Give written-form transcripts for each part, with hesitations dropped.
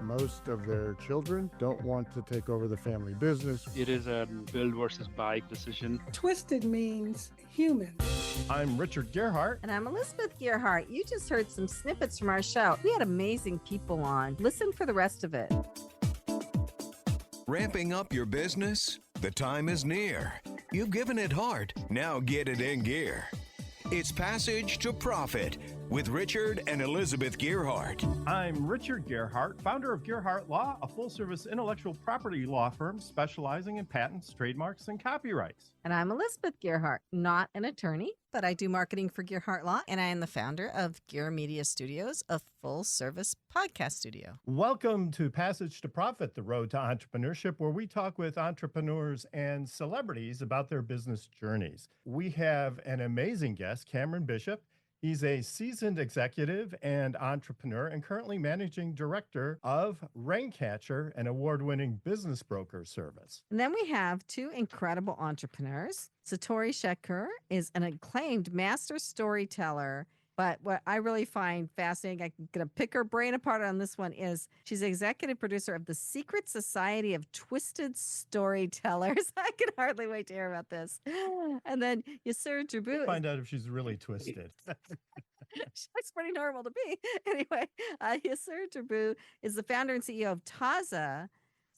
Most of their children don't want to take over the family business. It is a build versus buy decision. Twisted means human. I'm Richard Gearhart. And I'm Elizabeth Gearhart. You just heard some snippets from our show. We had amazing people on. Listen for the rest of it. Ramping up your business? The time is near. You've given it heart. Now get it in gear. It's Passage to Profit with Richard and Elizabeth Gearhart. I'm Richard Gearhart, founder of Gearhart Law, a full-service intellectual property law firm specializing in patents, trademarks, and copyrights. And I'm Elizabeth Gearhart, not an attorney, but I do marketing for Gearhart Law, and I am the founder of Gear Media Studios, a full-service podcast studio. Welcome to Passage to Profit, the road to entrepreneurship, where we talk with entrepreneurs and celebrities about their business journeys. We have an amazing guest, Cameron Bishop. He's a seasoned executive and entrepreneur and currently managing director of Raincatcher, an award-winning business broker service. And then we have two incredible entrepreneurs. Satori Shakoor is an acclaimed master storyteller. But what I really find fascinating, I'm going to pick her brain apart on this one, is she's executive producer of the Secret Society of Twisted Storytellers. I can hardly wait to hear about this. And then Yasir Drabu. Find out if she's really twisted. She looks pretty normal to me. Anyway, Yasir Drabu is the founder and CEO of Taazaa.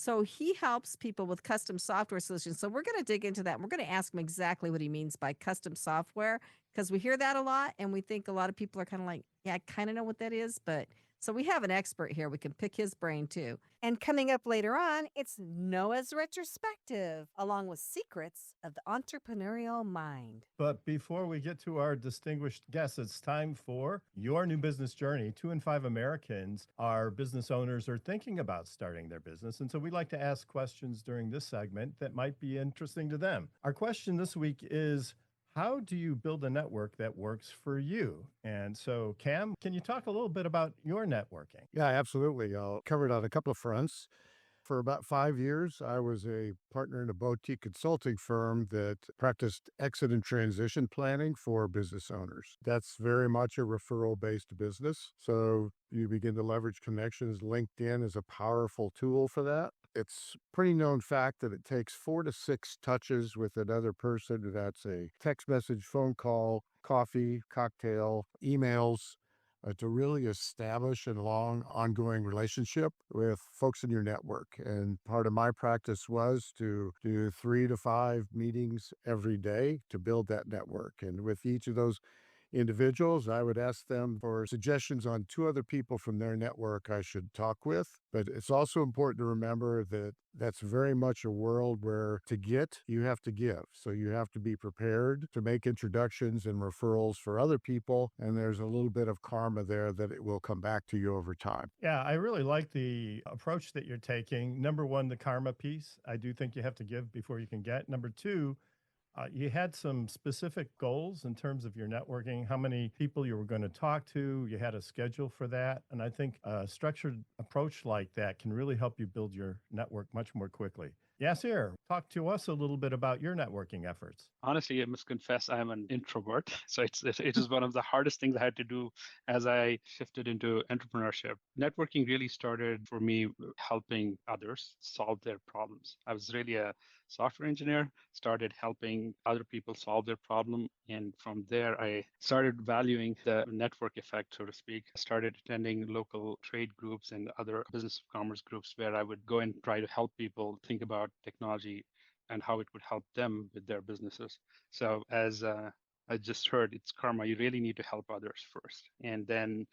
So he helps people with custom software solutions. So we're going to dig into that. We're going to ask him exactly what he means by custom software, because we hear that a lot and we think a lot of people are kind of like, yeah, I kind of know what that is. But so we have an expert here. We can pick his brain too. And coming up later on, it's Noah's Retrospective, along with secrets of the entrepreneurial mind. But before we get to our distinguished guests, it's time for your new business journey. 2 in 5 Americans are business owners or thinking about starting their business. And so we like to ask questions during this segment that might be interesting to them. Our question this week is, how do you build a network that works for you? And so, Cam, can you talk a little bit about your networking? Yeah, absolutely. I'll cover it on a couple of fronts. For about 5 years, I was a partner in a boutique consulting firm that practiced exit and transition planning for business owners. That's very much a referral-based business. So you begin to leverage connections. LinkedIn is a powerful tool for that. It's pretty known fact that it takes 4 to 6 touches with another person. That's a text message, phone call, coffee, cocktail, emails, to really establish a long ongoing relationship with folks in your network. And part of my practice was to do 3 to 5 meetings every day to build that network. And with each of those individuals, I would ask them for suggestions on 2 other people from their network I should talk with. But it's also important to remember that that's very much a world where to get, you have to give. So you have to be prepared to make introductions and referrals for other people. And there's a little bit of karma there that it will come back to you over time. Yeah, I really like the approach that you're taking. Number one, the karma piece. I do think you have to give before you can get. Number two, you had some specific goals in terms of your networking, how many people you were going to talk to. You had a schedule for that. And I think a structured approach like that can really help you build your network much more quickly. Yasir, talk to us a little bit about your networking efforts. Honestly, I must confess I'm an introvert. So it is one of the hardest things I had to do as I shifted into entrepreneurship. Networking really started for me helping others solve their problems. I was really a software engineer, started helping other people solve their problem. And from there, I started valuing the network effect, so to speak. I started attending local trade groups and other business commerce groups where I would go and try to help people think about technology and how it would help them with their businesses. So as I just heard, it's karma. You really need to help others first. And then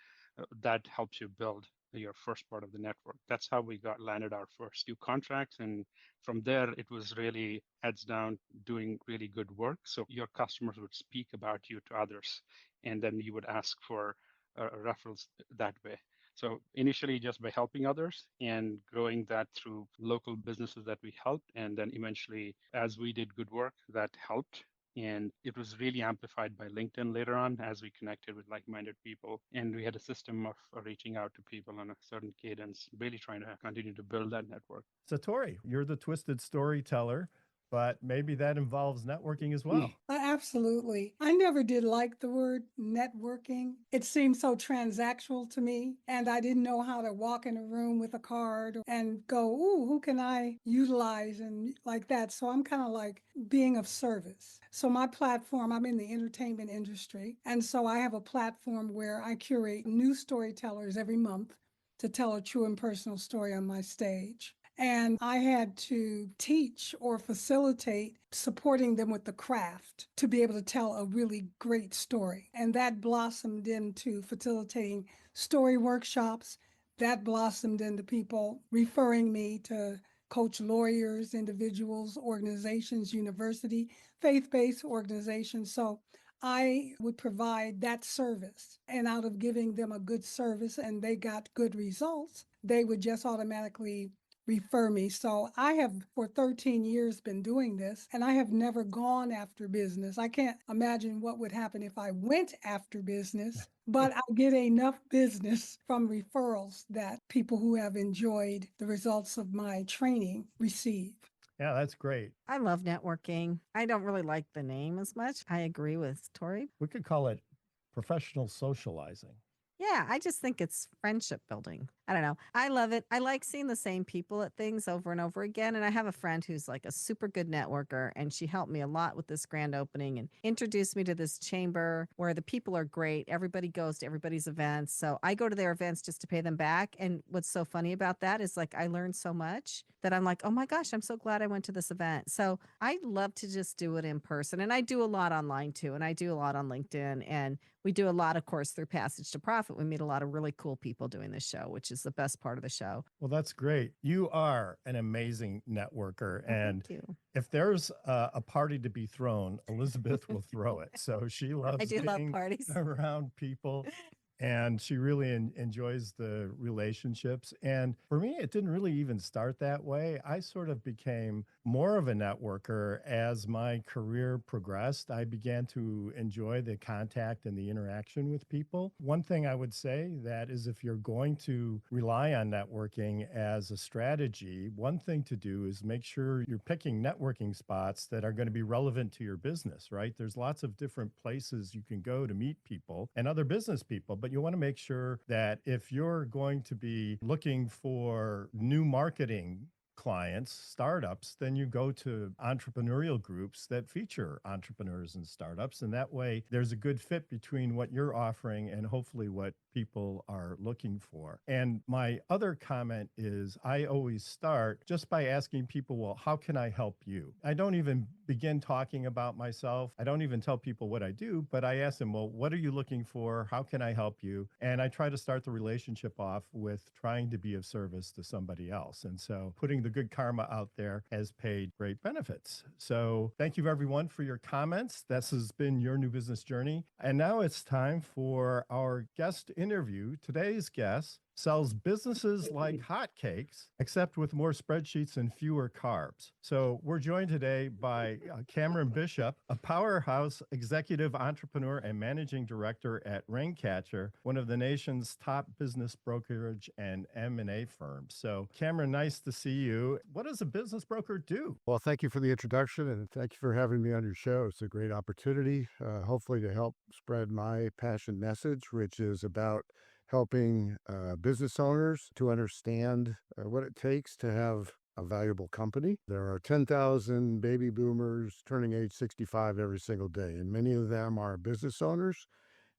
that helps you build your first part of the network. That's how we landed our first few contracts. And from there, it was really heads down, doing really good work. So your customers would speak about you to others, and then you would ask for referrals that way. So initially just by helping others and growing that through local businesses that we helped. And then eventually, as we did good work, that helped. And it was really amplified by LinkedIn later on as we connected with like-minded people. And we had a system of reaching out to people on a certain cadence, really trying to continue to build that network. Satori, you're the twisted storyteller. but maybe that involves networking as well. Absolutely. I never did like the word networking. It seemed so transactional to me, and I didn't know how to walk in a room with a card and go, "Ooh, who can I utilize?" and like that. So I'm kind of like being of service. So my platform, I'm in the entertainment industry, and so I have a platform where I curate new storytellers every month to tell a true and personal story on my stage. And I had to teach or facilitate supporting them with the craft to be able to tell a really great story. And that blossomed into facilitating story workshops. That blossomed into people referring me to coach lawyers, individuals, organizations, university, faith-based organizations. So I would provide that service. And out of giving them a good service and they got good results, they would just automatically refer me. So I have for 13 years been doing this and I have never gone after business. I can't imagine what would happen if I went after business, but I get enough business from referrals that people who have enjoyed the results of my training receive. Yeah, that's great. I love networking. I don't really like the name as much. I agree with Tori. We could call it professional socializing. Yeah, I just think it's friendship building. I don't know. I love it. I like seeing the same people at things over and over again. And I have a friend who's like a super good networker, and she helped me a lot with this grand opening and introduced me to this chamber where the people are great. Everybody goes to everybody's events. So I go to their events just to pay them back. And what's so funny about that is like I learned so much that I'm like, oh my gosh, I'm so glad I went to this event. So I love to just do it in person. And I do a lot online too. And I do a lot on LinkedIn. And we do a lot, of course, through Passage to Profit. We meet a lot of really cool people doing this show, which is the best part of the show. Well, that's great. You are an amazing networker. Oh, And thank you. if there's a party to be thrown, Elizabeth will throw it. So she I loves do love being parties. around people. And she really enjoys the relationships. And for me, it didn't really even start that way. I sort of became more of a networker as my career progressed. I began to enjoy the contact and the interaction with people. One thing I would say that is if you're going to rely on networking as a strategy, one thing to do is make sure you're picking networking spots that are going to be relevant to your business, right? There's lots of different places you can go to meet people and other business people, but you want to make sure that if you're going to be looking for new marketing clients, startups, then you go to entrepreneurial groups that feature entrepreneurs and startups. And that way there's a good fit between what you're offering and hopefully what people are looking for. And my other comment is I always start just by asking people, well, how can I help you? I don't even begin talking about myself. I don't even tell people what I do, but I ask them, well, what are you looking for? How can I help you? And I try to start the relationship off with trying to be of service to somebody else. And so putting the good karma out there has paid great benefits. So thank you everyone for your comments. This has been your new business journey. And now it's time for our guest interview. Today's guest sells businesses like hotcakes, except with more spreadsheets and fewer carbs. So we're joined today by Cameron Bishop, a powerhouse executive entrepreneur and managing director at Raincatcher, one of the nation's top business brokerage and M&A firms. So Cameron, nice to see you. What does a business broker do? Well, thank you for the introduction and thank you for having me on your show. It's a great opportunity, hopefully to help spread my passion message, which is about helping business owners to understand what it takes to have a valuable company. There are 10,000 baby boomers turning age 65 every single day, and many of them are business owners.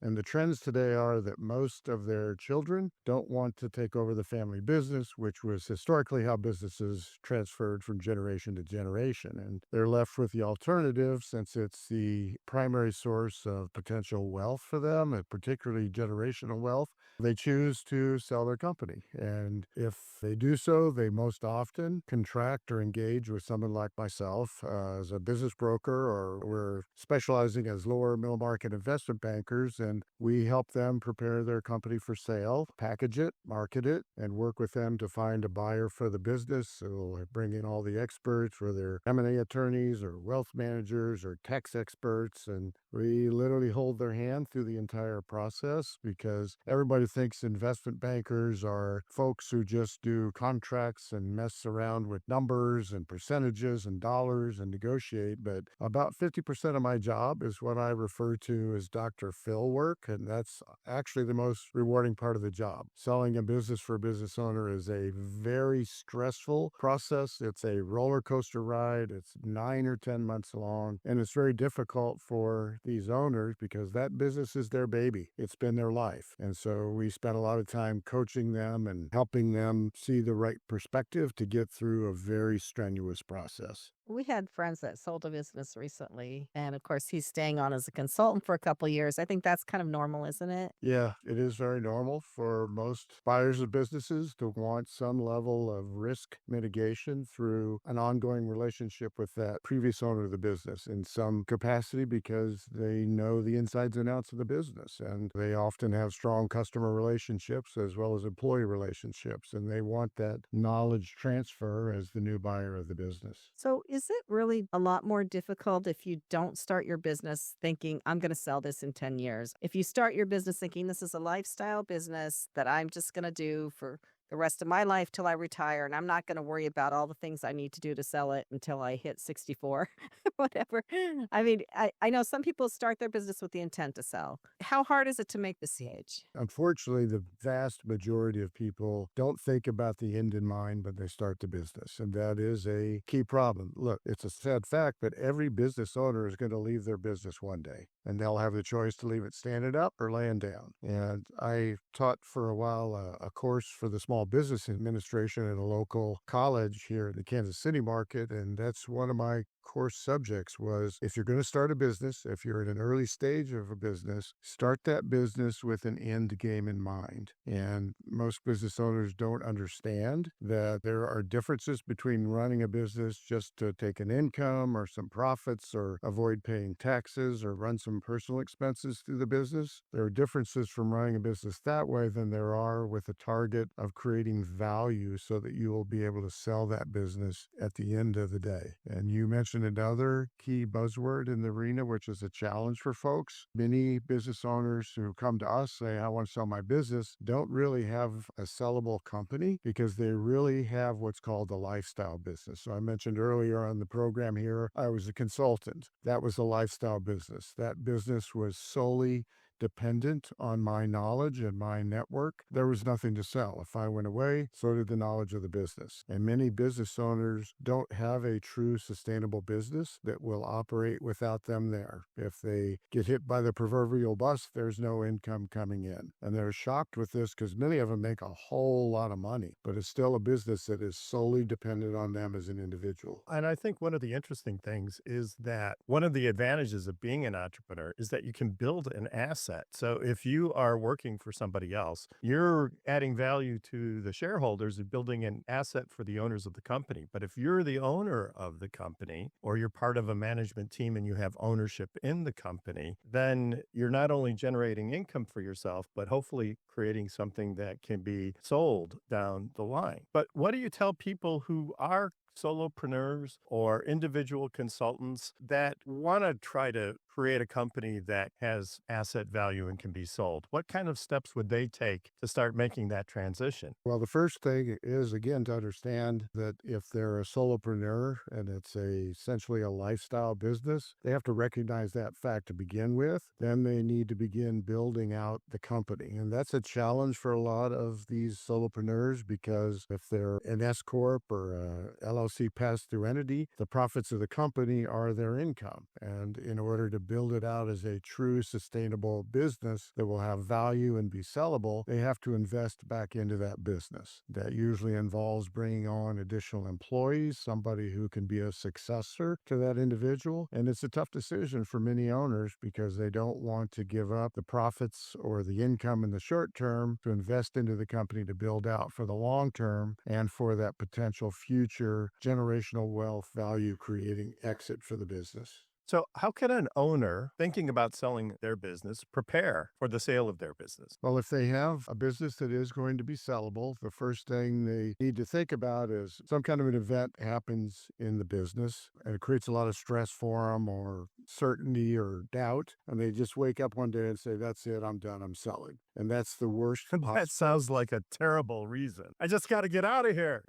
And the trends today are that most of their children don't want to take over the family business, which was historically how businesses transferred from generation to generation. And they're left with the alternative, since it's the primary source of potential wealth for them, and particularly generational wealth. They choose to sell their company. And if they do so, they most often contract or engage with someone like myself as a business broker, or we're specializing as lower middle market investment bankers. And we help them prepare their company for sale, package it, market it, and work with them to find a buyer for the business. So we'll bring in all the experts, whether M&A attorneys or wealth managers or tax experts, and We literally hold their hand through the entire process because everybody thinks investment bankers are folks who just do contracts and mess around with numbers and percentages and dollars and negotiate. But about 50% of my job is what I refer to as Dr. Phil work. And that's actually the most rewarding part of the job. Selling a business for a business owner is a very stressful process. It's a roller coaster ride. It's 9 or 10 months long. And it's very difficult for these owners because that business is their baby. It's been their life. And so we spend a lot of time coaching them and helping them see the right perspective to get through a very strenuous process. We had friends that sold a business recently, and of course, he's staying on as a consultant for a couple years. I think that's kind of normal, isn't it? Yeah, it is very normal for most buyers of businesses to want some level of risk mitigation through an ongoing relationship with that previous owner of the business in some capacity because they know the insides and outs of the business. And they often have strong customer relationships as well as employee relationships. And they want that knowledge transfer as the new buyer of the business. So, is it really a lot more difficult if you don't start your business thinking, I'm going to sell this in 10 years? If you start your business thinking, this is a lifestyle business that I'm just going to do for the rest of my life till I retire, and I'm not going to worry about all the things I need to do to sell it until I hit 64, whatever. I mean, I know some people start their business with the intent to sell. How hard is it to make the CH? Unfortunately, the vast majority of people don't think about the end in mind when they start the business. And that is a key problem. Look, it's a sad fact, but every business owner is going to leave their business one day. And they'll have the choice to leave it standing up or laying down. And I taught for a while a course for the Small Business Administration at a local college here in the Kansas City market. And that's one of my course subjects was if you're going to start a business, if you're at an early stage of a business, start that business with an end game in mind. And most business owners don't understand that there are differences between running a business just to take an income or some profits or avoid paying taxes or run some personal expenses through the business. There are differences from running a business that way than there are with a target of creating value so that you will be able to sell that business at the end of the day. And you mentioned another key buzzword in the arena, which is a challenge for folks. Many business owners who come to us say, I want to sell my business, don't really have a sellable company because they really have what's called a lifestyle business. So I mentioned earlier on the program here, I was a consultant. That was a lifestyle business. That business was solely dependent on my knowledge and my network. There was nothing to sell. If I went away, so did the knowledge of the business. And many business owners don't have a true sustainable business that will operate without them there. If they get hit by the proverbial bus, there's no income coming in. And they're shocked with this because many of them make a whole lot of money, but it's still a business that is solely dependent on them as an individual. And I think one of the interesting things is that one of the advantages of being an entrepreneur is that you can build an asset. So if you are working for somebody else, you're adding value to the shareholders and building an asset for the owners of the company. But if you're the owner of the company or you're part of a management team and you have ownership in the company, then you're not only generating income for yourself, but hopefully creating something that can be sold down the line. But what do you tell people who are solopreneurs or individual consultants that want to try to create a company that has asset value and can be sold? What kind of steps would they take to start making that transition? Well, the first thing is, again, to understand that if they're a solopreneur and it's essentially a lifestyle business, they have to recognize that fact to begin with. Then they need to begin building out the company. And that's a challenge for a lot of these solopreneurs because if they're an S Corp or a LLC pass-through entity, the profits of the company are their income. And in order to build it out as a true sustainable business that will have value and be sellable, they have to invest back into that business. That usually involves bringing on additional employees, somebody who can be a successor to that individual. And it's a tough decision for many owners because they don't want to give up the profits or the income in the short term to invest into the company to build out for the long term and for that potential future generational wealth value creating exit for the business. So, how can an owner thinking about selling their business prepare for the sale of their business? Well, if they have a business that is going to be sellable, the first thing they need to think about is some kind of an event happens in the business and it creates a lot of stress for them or uncertainty or doubt, and they just wake up one day and say, "That's it, I'm done, I'm selling." And that's the worst. That sounds like a terrible reason. I just got to get out of here.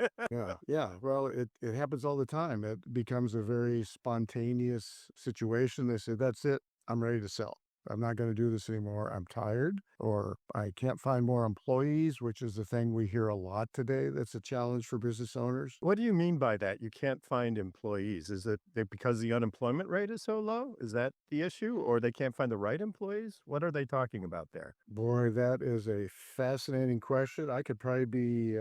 Yeah. Well, it happens all the time. It becomes a very spontaneous situation. They say, "That's it, I'm ready to sell. I'm not going to do this anymore. I'm tired," or "I can't find more employees," which is the thing we hear a lot today. That's a challenge for business owners. What do you mean by that? You can't find employees? Is it because the unemployment rate is so low? Is that the issue? Or they can't find the right employees? What are they talking about there? Boy, that is a fascinating question. I could probably be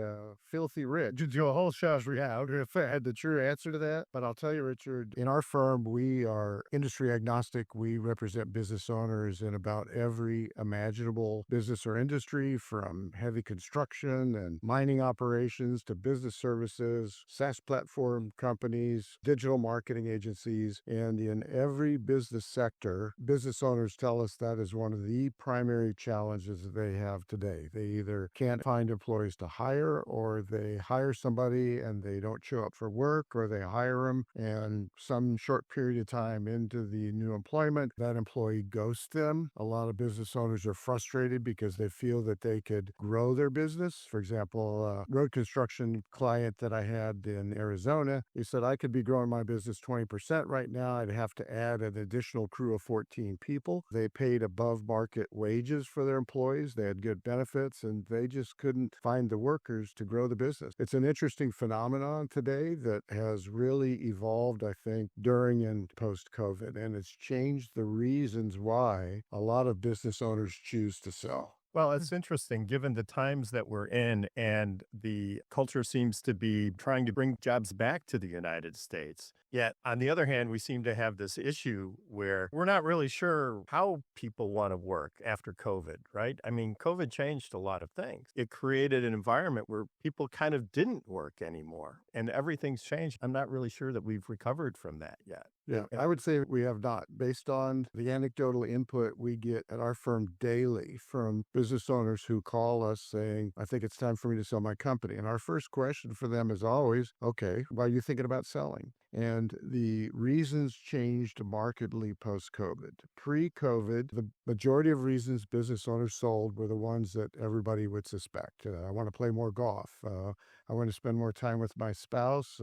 filthy rich to do a whole show's round if I had the true answer to that. But I'll tell you, Richard, in our firm, we are industry agnostic. We represent business owners in about every imaginable business or industry, from heavy construction and mining operations to business services, SaaS platform companies, digital marketing agencies. And in every business sector, business owners tell us that is one of the primary challenges that they have today. They either can't find employees to hire, or they hire somebody and they don't show up for work, or they hire them and some short period of time into the new employment, that employee ghosts them. A lot of business owners are frustrated because they feel that they could grow their business. For example, a road construction client that I had in Arizona, he said, "I could be growing my business 20% right now. I'd have to add an additional crew of 14 people." They paid above market wages for their employees. They had good benefits, and they just couldn't find the workers to grow the business. It's an interesting phenomenon today that has really evolved, I think, during and post-COVID, and it's changed the reasons why a lot of business owners choose to sell. Well, it's interesting given the times that we're in, and the culture seems to be trying to bring jobs back to the United States. Yet, on the other hand, we seem to have this issue where we're not really sure how people want to work after COVID, right? I mean, COVID changed a lot of things. It created an environment where people kind of didn't work anymore, and everything's changed. I'm not really sure that we've recovered from that yet. Yeah, I would say we have not. Based on the anecdotal input we get at our firm daily from business owners who call us saying, "I think it's time for me to sell my company." And our first question for them is always, "Okay, why are you thinking about selling?" And the reasons changed markedly post-COVID. Pre-COVID, the majority of reasons business owners sold were the ones that everybody would suspect. I want to play more golf. I want to spend more time with my spouse.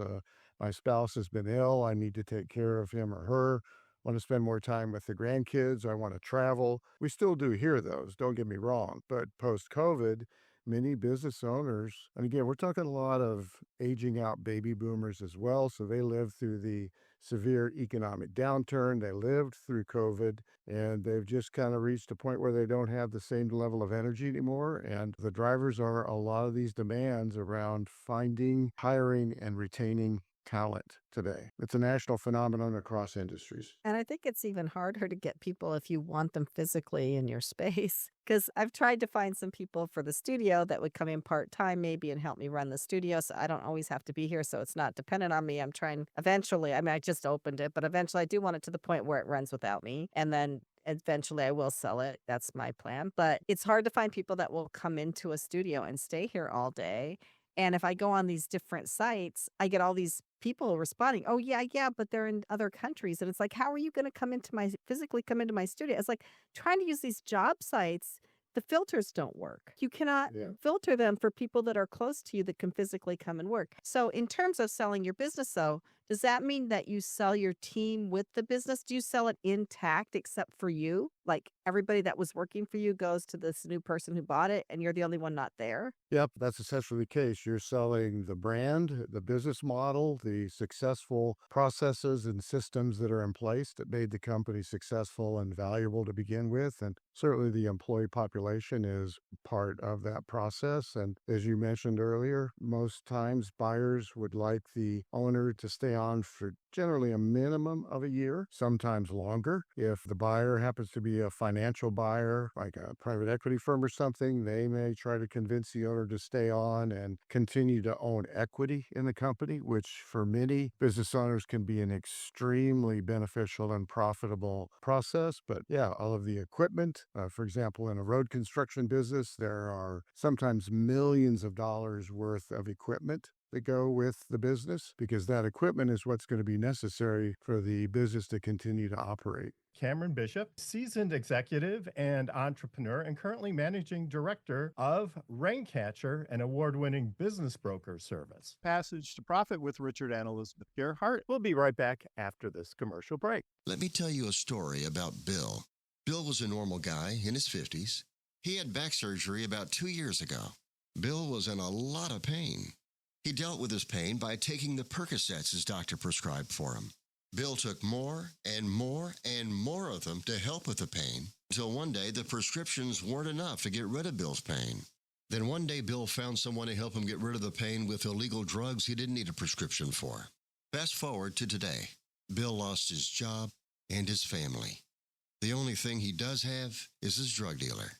My spouse has been ill. I need to take care of him or her. Want to spend more time with the grandkids. I want to travel. We still do hear those, don't get me wrong. But post-COVID, many business owners, and again, we're talking a lot of aging out baby boomers as well. So they lived through the severe economic downturn. They lived through COVID, and they've just kind of reached a point where they don't have the same level of energy anymore. And the drivers are a lot of these demands around finding, hiring, and retaining talent today. It's a national phenomenon across industries. And I think it's even harder to get people if you want them physically in your space. Because I've tried to find some people for the studio that would come in part time, maybe, and help me run the studio. So I don't always have to be here. So it's not dependent on me. I'm trying eventually, I mean, I just opened it, but eventually I do want it to the point where it runs without me. And then eventually I will sell it. That's my plan. But it's hard to find people that will come into a studio and stay here all day. And if I go on these different sites, I get all these people responding, "Oh, yeah, but they're in other countries." And it's like, how are you going to physically come into my studio? It's like trying to use these job sites. The filters don't work. You cannot Yeah. filter them for people that are close to you that can physically come and work. So, in terms of selling your business, though, does that mean that you sell your team with the business? Do you sell it intact except for you? Like everybody that was working for you goes to this new person who bought it and you're the only one not there? Yep, that's essentially the case. You're selling the brand, the business model, the successful processes and systems that are in place that made the company successful and valuable to begin with. And certainly the employee population is part of that process. And as you mentioned earlier, most times buyers would like the owner to stay on for generally a minimum of a year, sometimes longer. If the buyer happens to be a financial buyer, like a private equity firm or something, they may try to convince the owner to stay on and continue to own equity in the company, which for many business owners can be an extremely beneficial and profitable process. But yeah, all of the equipment, for example, in a road construction business, there are sometimes millions of dollars worth of equipment that go with the business, because that equipment is what's going to be necessary for the business to continue to operate. Cameron Bishop, seasoned executive and entrepreneur, and currently managing director of Raincatcher, an award-winning business broker service. Passage to Profit with Richard and Elizabeth Gearhart. We'll be right back after this commercial break. Let me tell you a story about Bill. Bill was a normal guy in his 50s. He had back surgery about 2 years ago. Bill was in a lot of pain. He dealt with his pain by taking the Percocets his doctor prescribed for him. Bill took more and more and more of them to help with the pain, until one day the prescriptions weren't enough to get rid of Bill's pain. Then one day Bill found someone to help him get rid of the pain with illegal drugs he didn't need a prescription for. Fast forward to today. Bill lost his job and his family. The only thing he does have is his drug dealer.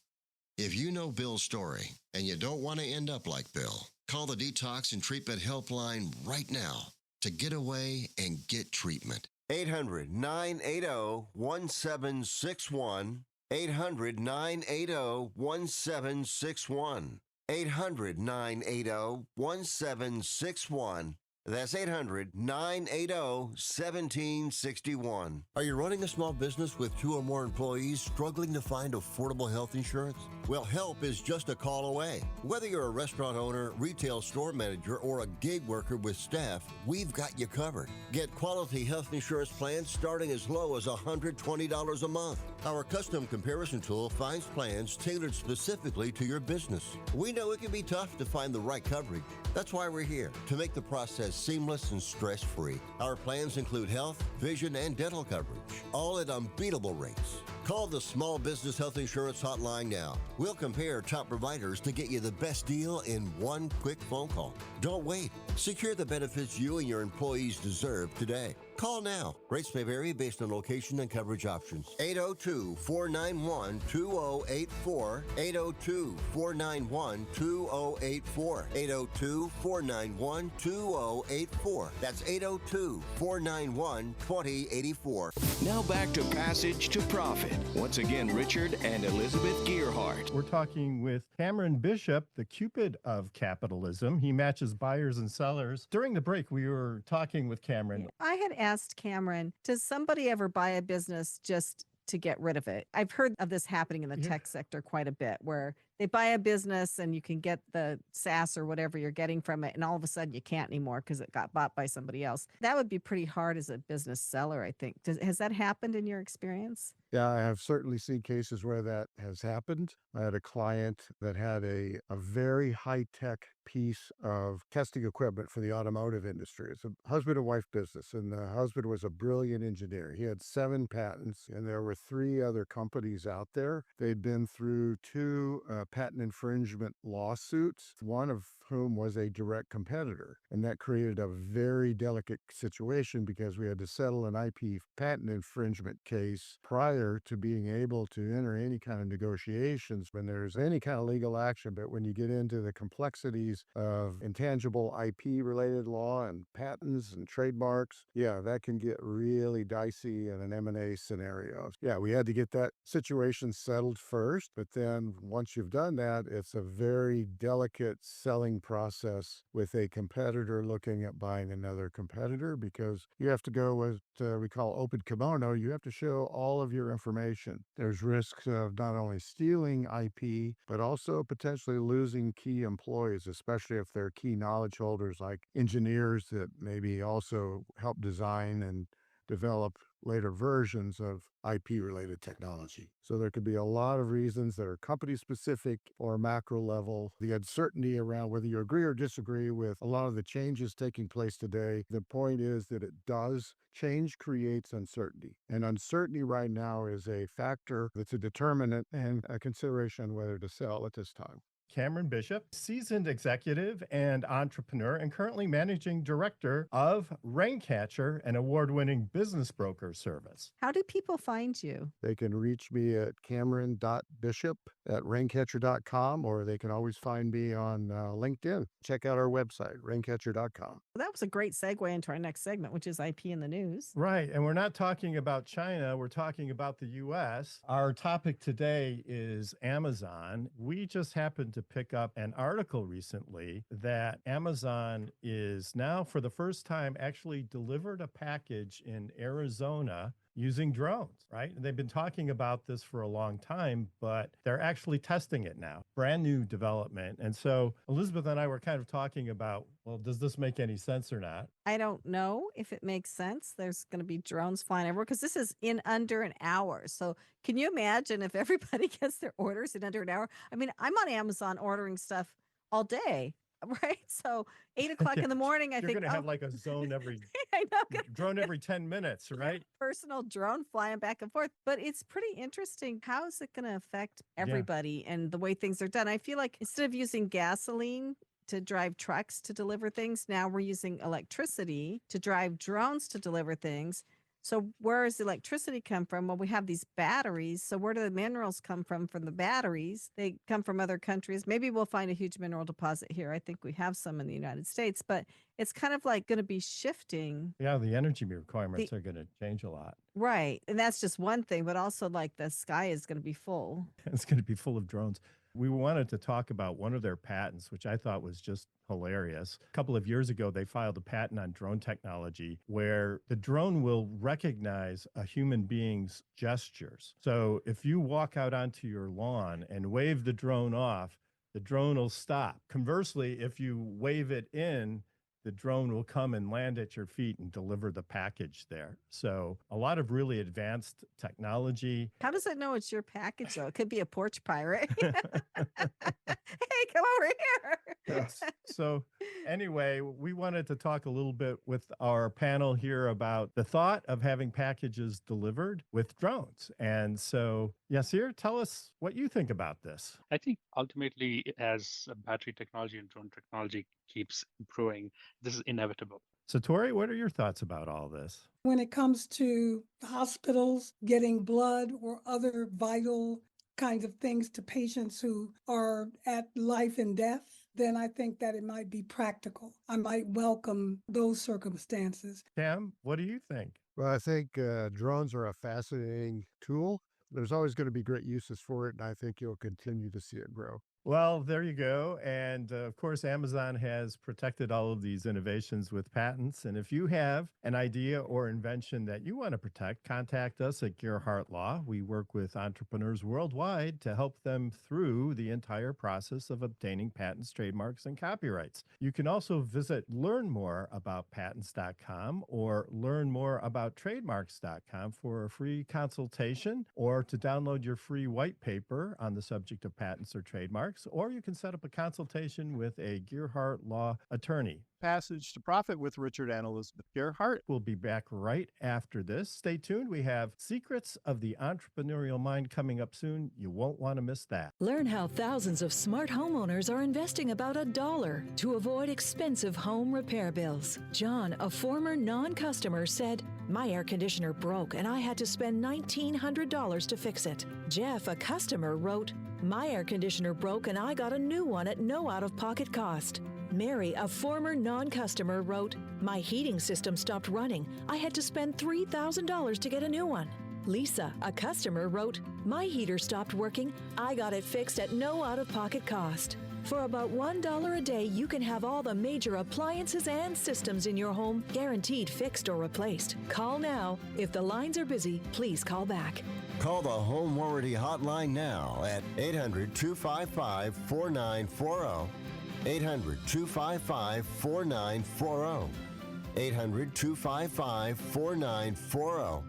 If you know Bill's story and you don't want to end up like Bill, call the Detox and Treatment Helpline right now to get away and get treatment. 800-980-1761. 800-980-1761. 800-980-1761. That's 800-980-1761. Are you running a small business with 2 or more employees struggling to find affordable health insurance? Well, help is just a call away. Whether you're a restaurant owner, retail store manager, or a gig worker with staff, we've got you covered. Get quality health insurance plans starting as low as $120 a month. Our custom comparison tool finds plans tailored specifically to your business. We know it can be tough to find the right coverage. That's why we're here, to make the process seamless and stress-free. Our plans include health, vision, and dental coverage, all at unbeatable rates. Call the Small Business Health Insurance Hotline now. We'll compare top providers to get you the best deal in one quick phone call. Don't wait. Secure the benefits you and your employees deserve today. Call now. Rates may vary based on location and coverage options. 802-491-2084. 802-491-2084. 802-491-2084. That's 802-491-2084. Now back to Passage to Profit. Once again, Richard and Elizabeth Gearhart. We're talking with Cameron Bishop, the Cupid of capitalism. He matches buyers and sellers. During the break, we were talking with Cameron. I had asked Cameron, does somebody ever buy a business just to get rid of it? I've heard of this happening in the tech sector quite a bit, where they buy a business and you can get the SaaS or whatever you're getting from it, and all of a sudden you can't anymore because it got bought by somebody else. That would be pretty hard as a business seller, I think. Has that happened in your experience? Yeah, I have certainly seen cases where that has happened. I had a client that had a very high-tech piece of testing equipment for the automotive industry. It's a husband and wife business, and the husband was a brilliant engineer. He had 7 patents, and there were 3 other companies out there. They'd been through 2 patent infringement lawsuits, one of whom was a direct competitor. And that created a very delicate situation because we had to settle an IP patent infringement case prior to being able to enter any kind of negotiations when there's any kind of legal action. But when you get into the complexities of intangible IP related law and patents and trademarks, yeah, that can get really dicey in an M&A scenario. Yeah, we had to get that situation settled first, but then once you've done that, it's a very delicate selling process with a competitor looking at buying another competitor, because you have to go with what we call open kimono. You have to show all of your information. There's risks of not only stealing IP, but also potentially losing key employees, especially if they're key knowledge holders like engineers that maybe also help design and develop later versions of IP-related technology. So there could be a lot of reasons that are company-specific or macro level. The uncertainty around whether you agree or disagree with a lot of the changes taking place today, the point is that it does change creates uncertainty. And uncertainty right now is a factor that's a determinant and a consideration on whether to sell at this time. Cameron Bishop, seasoned executive and entrepreneur, and currently managing director of Raincatcher, an award-winning business broker service. How do people find you? They can reach me at cameron.bishop at raincatcher.com, or they can always find me on LinkedIn. Check out our website, raincatcher.com. That was a great segue into our next segment, which is IP in the news. Right. And we're not talking about China. We're talking about the U.S. Our topic today is Amazon. We just happened to pick up an article recently that Amazon is now, for the first time, actually delivered a package in Arizona using drones, right? And they've been talking about this for a long time, but they're actually testing it now. Brand new development. And so Elizabeth and I were kind of talking about, well, does this make any sense or not? I don't know if it makes sense. There's going to be drones flying everywhere because this is in under an hour. So can you imagine if everybody gets their orders in under an hour? I mean, I'm on Amazon ordering stuff all day. Right. So 8 o'clock in the morning, I You're think, going to have like a zone every I know, drone every 10 minutes, right? personal drone flying back and forth. But it's pretty interesting. How is it going to affect everybody and the way things are done? I feel like instead of using gasoline to drive trucks to deliver things, now we're using electricity to drive drones to deliver things. So where does the electricity come from? Well, we have these batteries. So where do the minerals come from the batteries? They come from other countries. Maybe we'll find a huge mineral deposit here. I think we have some in the United States, but it's kind of like going to be shifting. Yeah, the energy requirements are going to change a lot. Right. And that's just one thing, but also like the sky is going to be full. It's going to be full of drones. We wanted to talk about one of their patents, which I thought was just hilarious. A couple of years ago, they filed a patent on drone technology where the drone will recognize a human being's gestures. So if you walk out onto your lawn and wave the drone off, the drone will stop. Conversely, if you wave it in, the drone will come and land at your feet and deliver the package there. So a lot of really advanced technology. How does it know it's your package, though? It could be a porch pirate. Hey, come over here. Yes. So anyway, we wanted to talk a little bit with our panel here about the thought of having packages delivered with drones. And so, Yasir, tell us what you think about this. I think ultimately, as battery technology and drone technology keeps improving, this is inevitable. Satori, what are your thoughts about all this? When it comes to hospitals getting blood or other vital kinds of things to patients who are at life and death, then I think that it might be practical. I might welcome those circumstances. Cam, what do you think? Well, I think drones are a fascinating tool. There's always going to be great uses for it, and I think you'll continue to see it grow. Well, there you go. And of course, Amazon has protected all of these innovations with patents. And if you have an idea or invention that you want to protect, contact us at Gearhart Law. We work with entrepreneurs worldwide to help them through the entire process of obtaining patents, trademarks, and copyrights. You can also visit learn more about patents.com or learn more about trademarks.com for a free consultation or to download your free white paper on the subject of patents or trademarks. Or you can set up a consultation with a Gearhart Law attorney. Passage to Profit with Richard and Elizabeth Gearhart. We'll be back right after this. Stay tuned. We have Secrets of the Entrepreneurial Mind coming up soon. You won't want to miss that. Learn how thousands of smart homeowners are investing about $1 to avoid expensive home repair bills. John, a former non-customer, said, "My air conditioner broke and I had to spend $1,900 to fix it." Jeff, a customer, wrote, "My air conditioner broke and I got a new one at no out-of-pocket cost." Mary, a former non-customer, wrote, "My heating system stopped running. I had to spend $3,000 to get a new one." Lisa, a customer, wrote, "My heater stopped working. I got it fixed at no out-of-pocket cost." For about $1 a day, you can have all the major appliances and systems in your home guaranteed fixed or replaced. Call now. If the lines are busy, please call back. Call the Home Warranty Hotline now at 800-255-4940. 800-255-4940. 800-255-4940.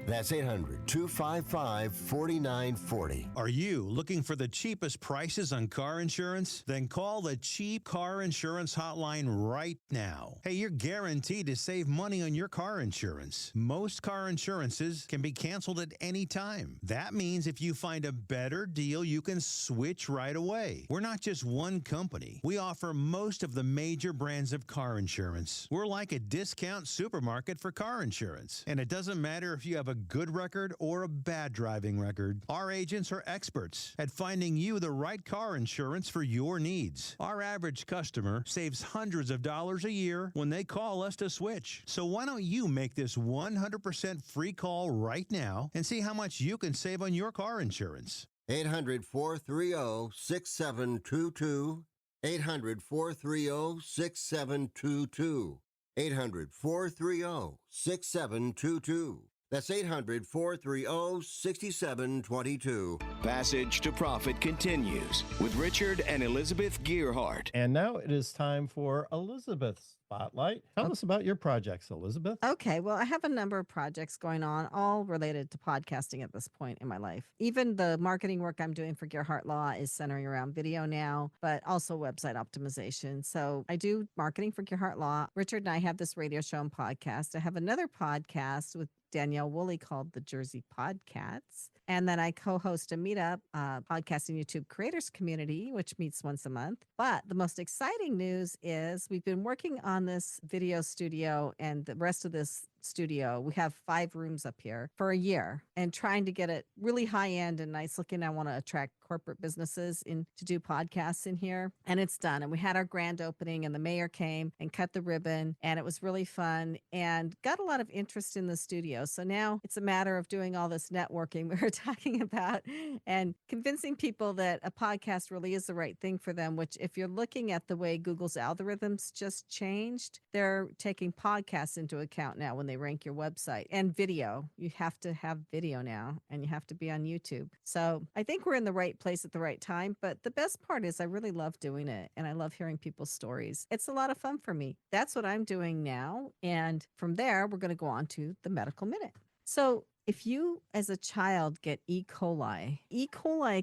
That's 800-255-4940. Are you looking for the cheapest prices on car insurance? Then call the Cheap Car Insurance Hotline right now. Hey, you're guaranteed to save money on your car insurance. Most car insurances can be canceled at any time. That means if you find a better deal, you can switch right away. We're not just one company. We offer most of the major brands of car insurance. We're like a discount supermarket for car insurance. And it doesn't matter if you have a a good record or a bad driving record, our agents are experts at finding you the right car insurance for your needs. Our average customer saves hundreds of dollars a year when they call us to switch. So why don't you make this 100% free call right now and see how much you can save on your car insurance? 800-430-6722. 800-430-6722. 800-430-6722. That's 800-430-6722. Passage to Profit continues with Richard and Elizabeth Gearhart. And now it is time for Elizabeth's Spotlight. Tell us about your projects, Elizabeth. Okay, well, I have a number of projects going on, all related to podcasting at this point in my life. Even the marketing work I'm doing for Gearhart Law is centering around video now, but also website optimization. So I do marketing for Gearhart Law. Richard and I have this radio show and podcast. I have another podcast with Danielle Woolley called the Jersey Podcats. And then I co-host a meetup, podcasting YouTube creators community, which meets once a month. But the most exciting news is we've been working on this video studio and the rest of this studio. We have 5 rooms up here for a year and trying to get it really high end and nice looking. I want to attract corporate businesses in to do podcasts in here. And it's done. And we had our grand opening and the mayor came and cut the ribbon and it was really fun and got a lot of interest in the studio. So now it's a matter of doing all this networking we were talking about and convincing people that a podcast really is the right thing for them, which if you're looking at the way Google's algorithms just changed, they're taking podcasts into account now when they rank your website. And video, you have to have video now and you have to be on YouTube. So I think we're in the right place at the right time. But the best part is I really love doing it and I love hearing people's stories. It's a lot of fun for me. That's what I'm doing now. And from there, we're going to go on to the Medical Minute. So if you, as a child, get E. coli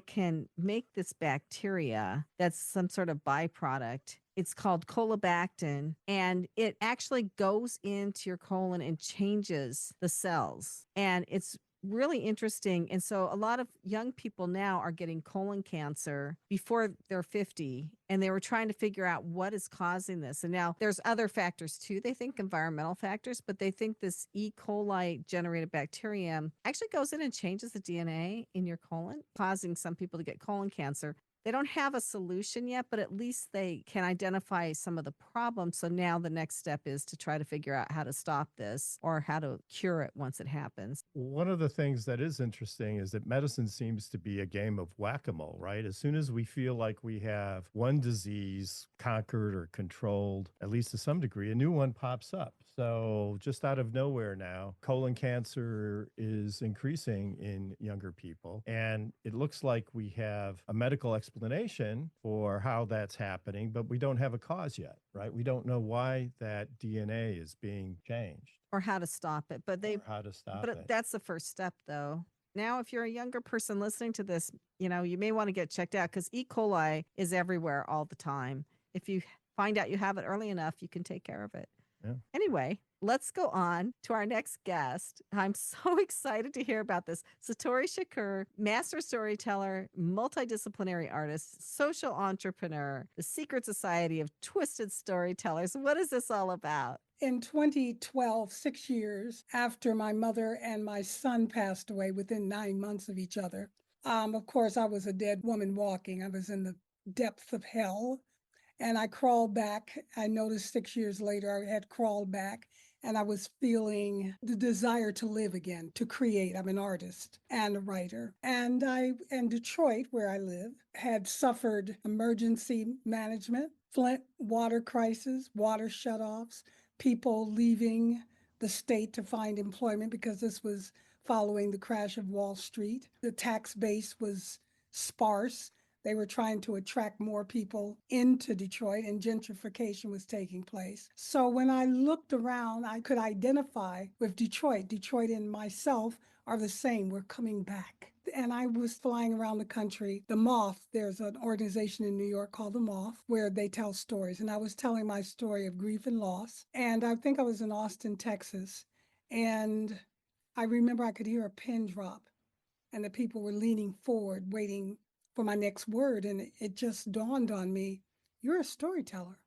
can make this bacteria that's some sort of byproduct. It's called colobactin, and it actually goes into your colon and changes the cells. And it's really interesting. And so a lot of young people now are getting colon cancer before they're 50, and they were trying to figure out what is causing this. And now there's other factors too. They think environmental factors, but they think this E. coli generated bacterium actually goes in and changes the DNA in your colon, causing some people to get colon cancer. They don't have a solution yet, but at least they can identify some of the problems. So now the next step is to try to figure out how to stop this or how to cure it once it happens. One of the things that is interesting is that medicine seems to be a game of whack-a-mole, right? As soon as we feel like we have one disease conquered or controlled, at least to some degree, a new one pops up. So just out of nowhere now, colon cancer is increasing in younger people. And it looks like we have a medical explanation for how that's happening, but we don't have a cause yet, right? We don't know why that DNA is being changed. Or how to stop it. But that's the first step, though. Now, if you're a younger person listening to this, you may want to get checked out because E. coli is everywhere all the time. If you find out you have it early enough, you can take care of it. Yeah. Anyway, let's go on to our next guest. I'm so excited to hear about this. Satori Shakoor, master storyteller, multidisciplinary artist, social entrepreneur, the secret society of twisted storytellers. What is this all about? In 2012, 6 years after my mother and my son passed away within 9 months of each other, of course, I was a dead woman walking. I was in the depths of hell. And I crawled back. I noticed 6 years later, I had crawled back and I was feeling the desire to live again, to create. I'm an artist and a writer. And Detroit, where I live, had suffered emergency management, Flint water crisis, water shutoffs, people leaving the state to find employment because this was following the crash of Wall Street. The tax base was sparse. They were trying to attract more people into Detroit, and gentrification was taking place. So when I looked around, I could identify with Detroit. Detroit and myself are the same. We're coming back. And I was flying around the country. The Moth, there's an organization in New York called The Moth, where they tell stories. And I was telling my story of grief and loss. And I think I was in Austin, Texas. And I remember I could hear a pin drop. And the people were leaning forward, waiting for my next word. And it just dawned on me, you're a storyteller.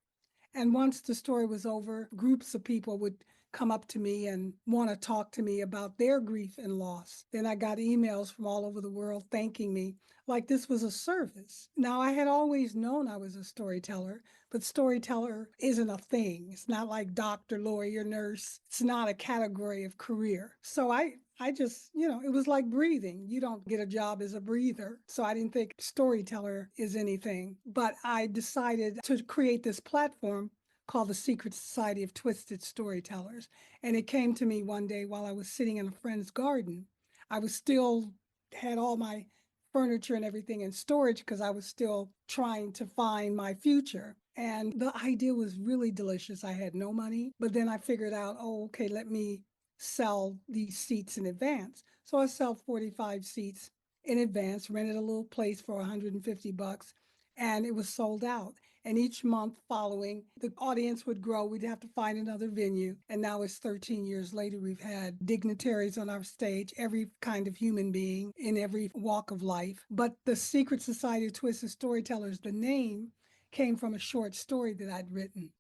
And once the story was over, groups of people would come up to me and want to talk to me about their grief and loss. Then I got emails from all over the world thanking me like this was a service. Now, I had always known I was a storyteller, but storyteller isn't a thing. It's not like doctor, lawyer, nurse. It's not a category of career. So I just, it was like breathing. You don't get a job as a breather. So I didn't think storyteller is anything. But I decided to create this platform called the Secret Society of Twisted Storytellers. And it came to me one day while I was sitting in a friend's garden. I was still had all my furniture and everything in storage because I was still trying to find my future. And the idea was really delicious. I had no money, but then I figured out, oh, okay, let me sell these seats in advance. So I sell 45 seats in advance, rented a little place for $150, and it was sold out. And each month following, the audience would grow. We'd have to find another venue. And now it's 13 years later. We've had dignitaries on our stage, every kind of human being in every walk of life. But the Secret Society of Twisted Storytellers, the name came from a short story that I'd written.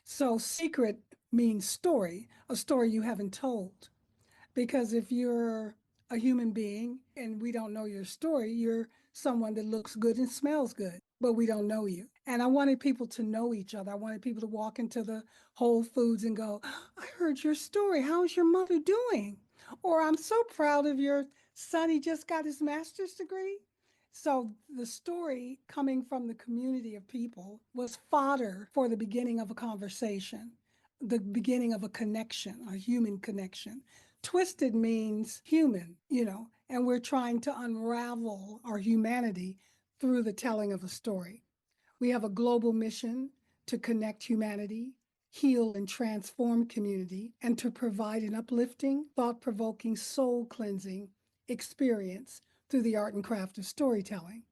So secret means story, a story you haven't told. Because if you're a human being and we don't know your story, you're someone that looks good and smells good, but we don't know you. And I wanted people to know each other. I wanted people to walk into the Whole Foods and go, I heard your story. How's your mother doing? Or I'm so proud of your son. He just got his master's degree. So the story coming from the community of people was fodder for the beginning of a conversation, the beginning of a connection, a human connection. Twisted means human, and we're trying to unravel our humanity through the telling of a story. We have a global mission to connect humanity, heal and transform community, and to provide an uplifting, thought-provoking, soul-cleansing experience through the art and craft of storytelling.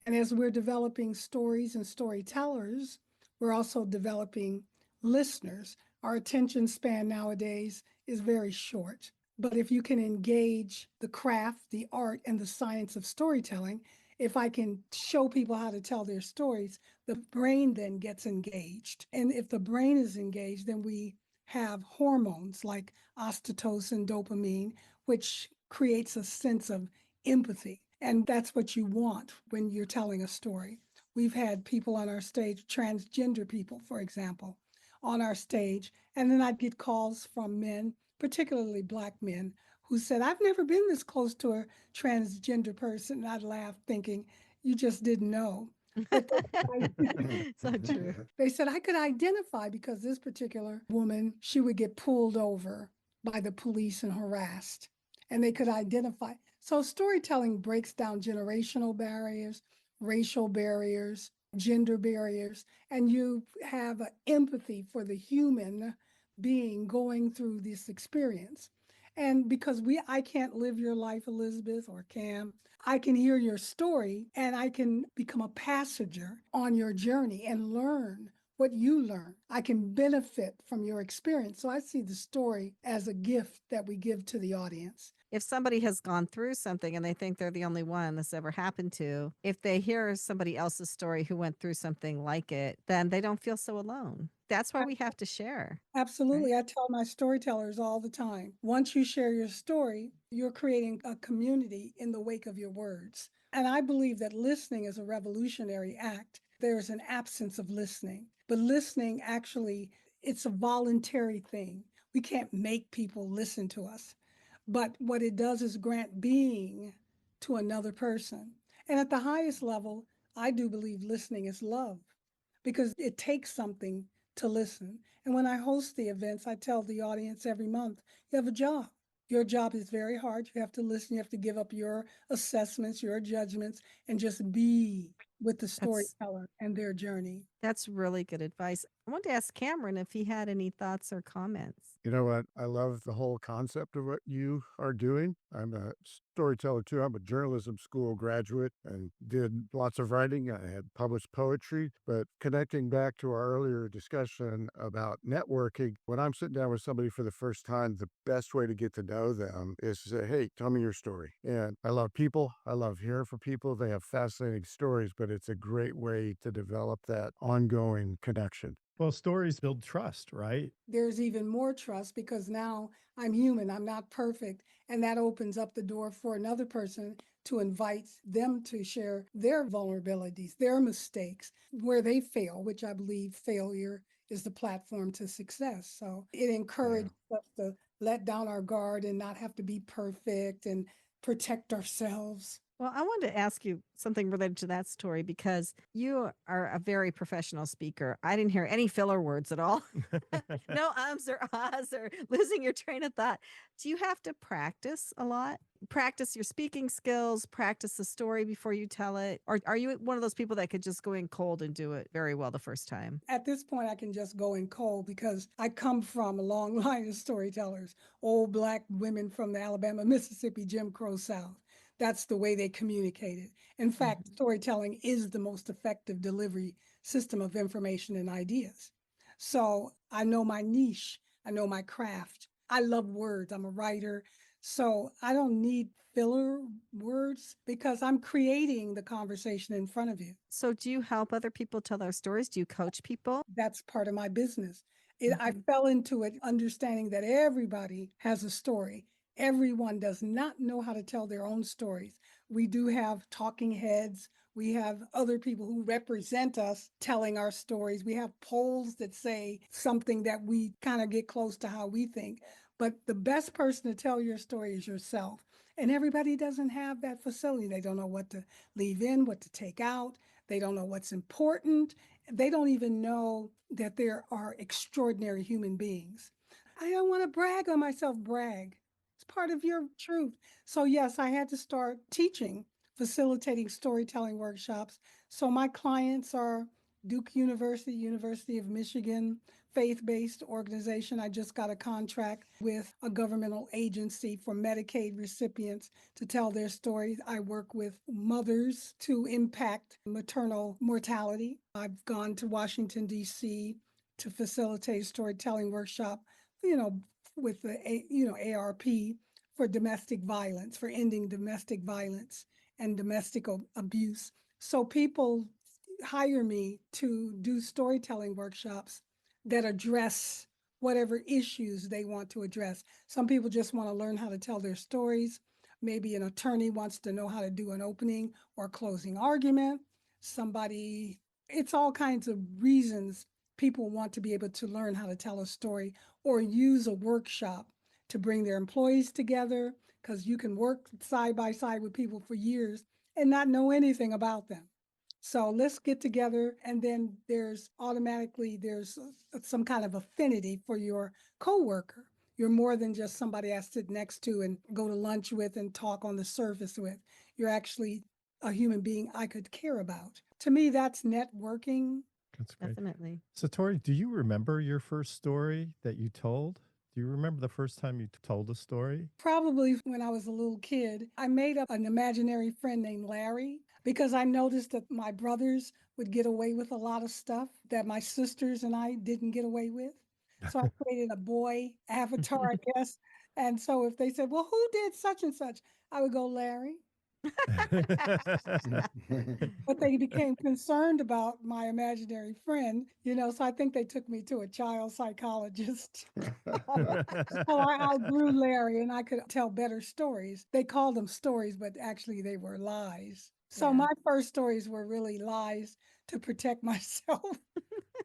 And as we're developing stories and storytellers, we're also developing listeners. Our attention span nowadays is very short. But if you can engage the craft, the art, and the science of storytelling, if I can show people how to tell their stories, the brain then gets engaged. And if the brain is engaged, then we have hormones like oxytocin, dopamine, which creates a sense of empathy. And that's what you want when you're telling a story. We've had people on our stage, transgender people, for example, on our stage. And then I'd get calls from men, particularly Black men, who said, I've never been this close to a transgender person. And I'd laugh thinking, you just didn't know. But So true. they said I could identify because this particular woman, she would get pulled over by the police and harassed, and they could identify. So storytelling breaks down generational barriers, racial barriers, gender barriers, and you have an empathy for the human being going through this experience. And because I can't live your life, Elizabeth or Cam, I can hear your story and I can become a passenger on your journey and learn what you learn. I can benefit from your experience. So I see the story as a gift that we give to the audience. If somebody has gone through something and they think they're the only one this ever happened to, if they hear somebody else's story who went through something like it, then they don't feel so alone. That's why we have to share. Absolutely. Right? I tell my storytellers all the time, once you share your story, you're creating a community in the wake of your words. And I believe that listening is a revolutionary act. There's an absence of listening, but listening actually, it's a voluntary thing. We can't make people listen to us. But what it does is grant being to another person. And at the highest level, I do believe listening is love because it takes something to listen. And when I host the events, I tell the audience every month, you have a job. Your job is very hard. You have to listen. You have to give up your assessments, your judgments, and just be with the storyteller and their journey. That's really good advice. I wanted to ask Cameron if he had any thoughts or comments. You know what? I love the whole concept of what you are doing. I'm a storyteller too. I'm a journalism school graduate and did lots of writing. I had published poetry, but connecting back to our earlier discussion about networking, when I'm sitting down with somebody for the first time, the best way to get to know them is to say, hey, tell me your story. And I love people. I love hearing from people. They have fascinating stories, but it's a great way to develop that ongoing connection. Well, stories build trust, right? There's even more trust because now I'm human, I'm not perfect. And that opens up the door for another person to invite them to share their vulnerabilities, their mistakes, where they fail, which I believe failure is the platform to success. So it encourages us to let down our guard and not have to be perfect and protect ourselves. Well, I wanted to ask you something related to that story because you are a very professional speaker. I didn't hear any filler words at all. No ums or ahs or losing your train of thought. Do you have to practice a lot? Practice your speaking skills, practice the story before you tell it? Or are you one of those people that could just go in cold and do it very well the first time? At this point, I can just go in cold because I come from a long line of storytellers, old Black women from the Alabama, Mississippi, Jim Crow South. That's the way they communicated. In fact, storytelling is the most effective delivery system of information and ideas. So I know my niche, I know my craft. I love words, I'm a writer. So I don't need filler words because I'm creating the conversation in front of you. So, do you help other people tell their stories? Do you coach people? That's part of my business. I fell into it understanding that everybody has a story. Everyone does not know how to tell their own stories. We do have talking heads. We have other people who represent us telling our stories. We have polls that say something that we kind of get close to how we think. But the best person to tell your story is yourself. And everybody doesn't have that facility. They don't know what to leave in, what to take out. They don't know what's important. They don't even know that there are extraordinary human beings. I don't want to brag on myself, brag. It's part of your truth. So, yes, I had to start teaching, facilitating storytelling workshops. So, my clients are Duke University, University of Michigan, faith-based organization. I just got a contract with a governmental agency for Medicaid recipients to tell their stories. I work with mothers to impact maternal mortality. I've gone to Washington, D.C. to facilitate a storytelling workshop, with the ARP for domestic violence, for ending domestic violence and domestic abuse. So people hire me to do storytelling workshops that address whatever issues they want to address. Some people just want to learn how to tell their stories. Maybe an attorney wants to know how to do an opening or closing argument. It's all kinds of reasons people want to be able to learn how to tell a story or use a workshop to bring their employees together, because you can work side by side with people for years and not know anything about them. So let's get together, and then there's some kind of affinity for your coworker. You're more than just somebody I sit next to and go to lunch with and talk on the surface with. You're actually a human being I could care about. To me, that's networking. That's great. Definitely. Satori, do you remember your first story that you told? Do you remember the first time you told a story? Probably when I was a little kid. I made up an imaginary friend named Larry because I noticed that my brothers would get away with a lot of stuff that my sisters and I didn't get away with. So I created a boy avatar, I guess. And so if they said, well, who did such and such? I would go, Larry. But they became concerned about my imaginary friend, so I think they took me to a child psychologist. So I outgrew Larry and I could tell better stories. They called them stories, but actually they were lies. So Yeah. my first stories were really lies to protect myself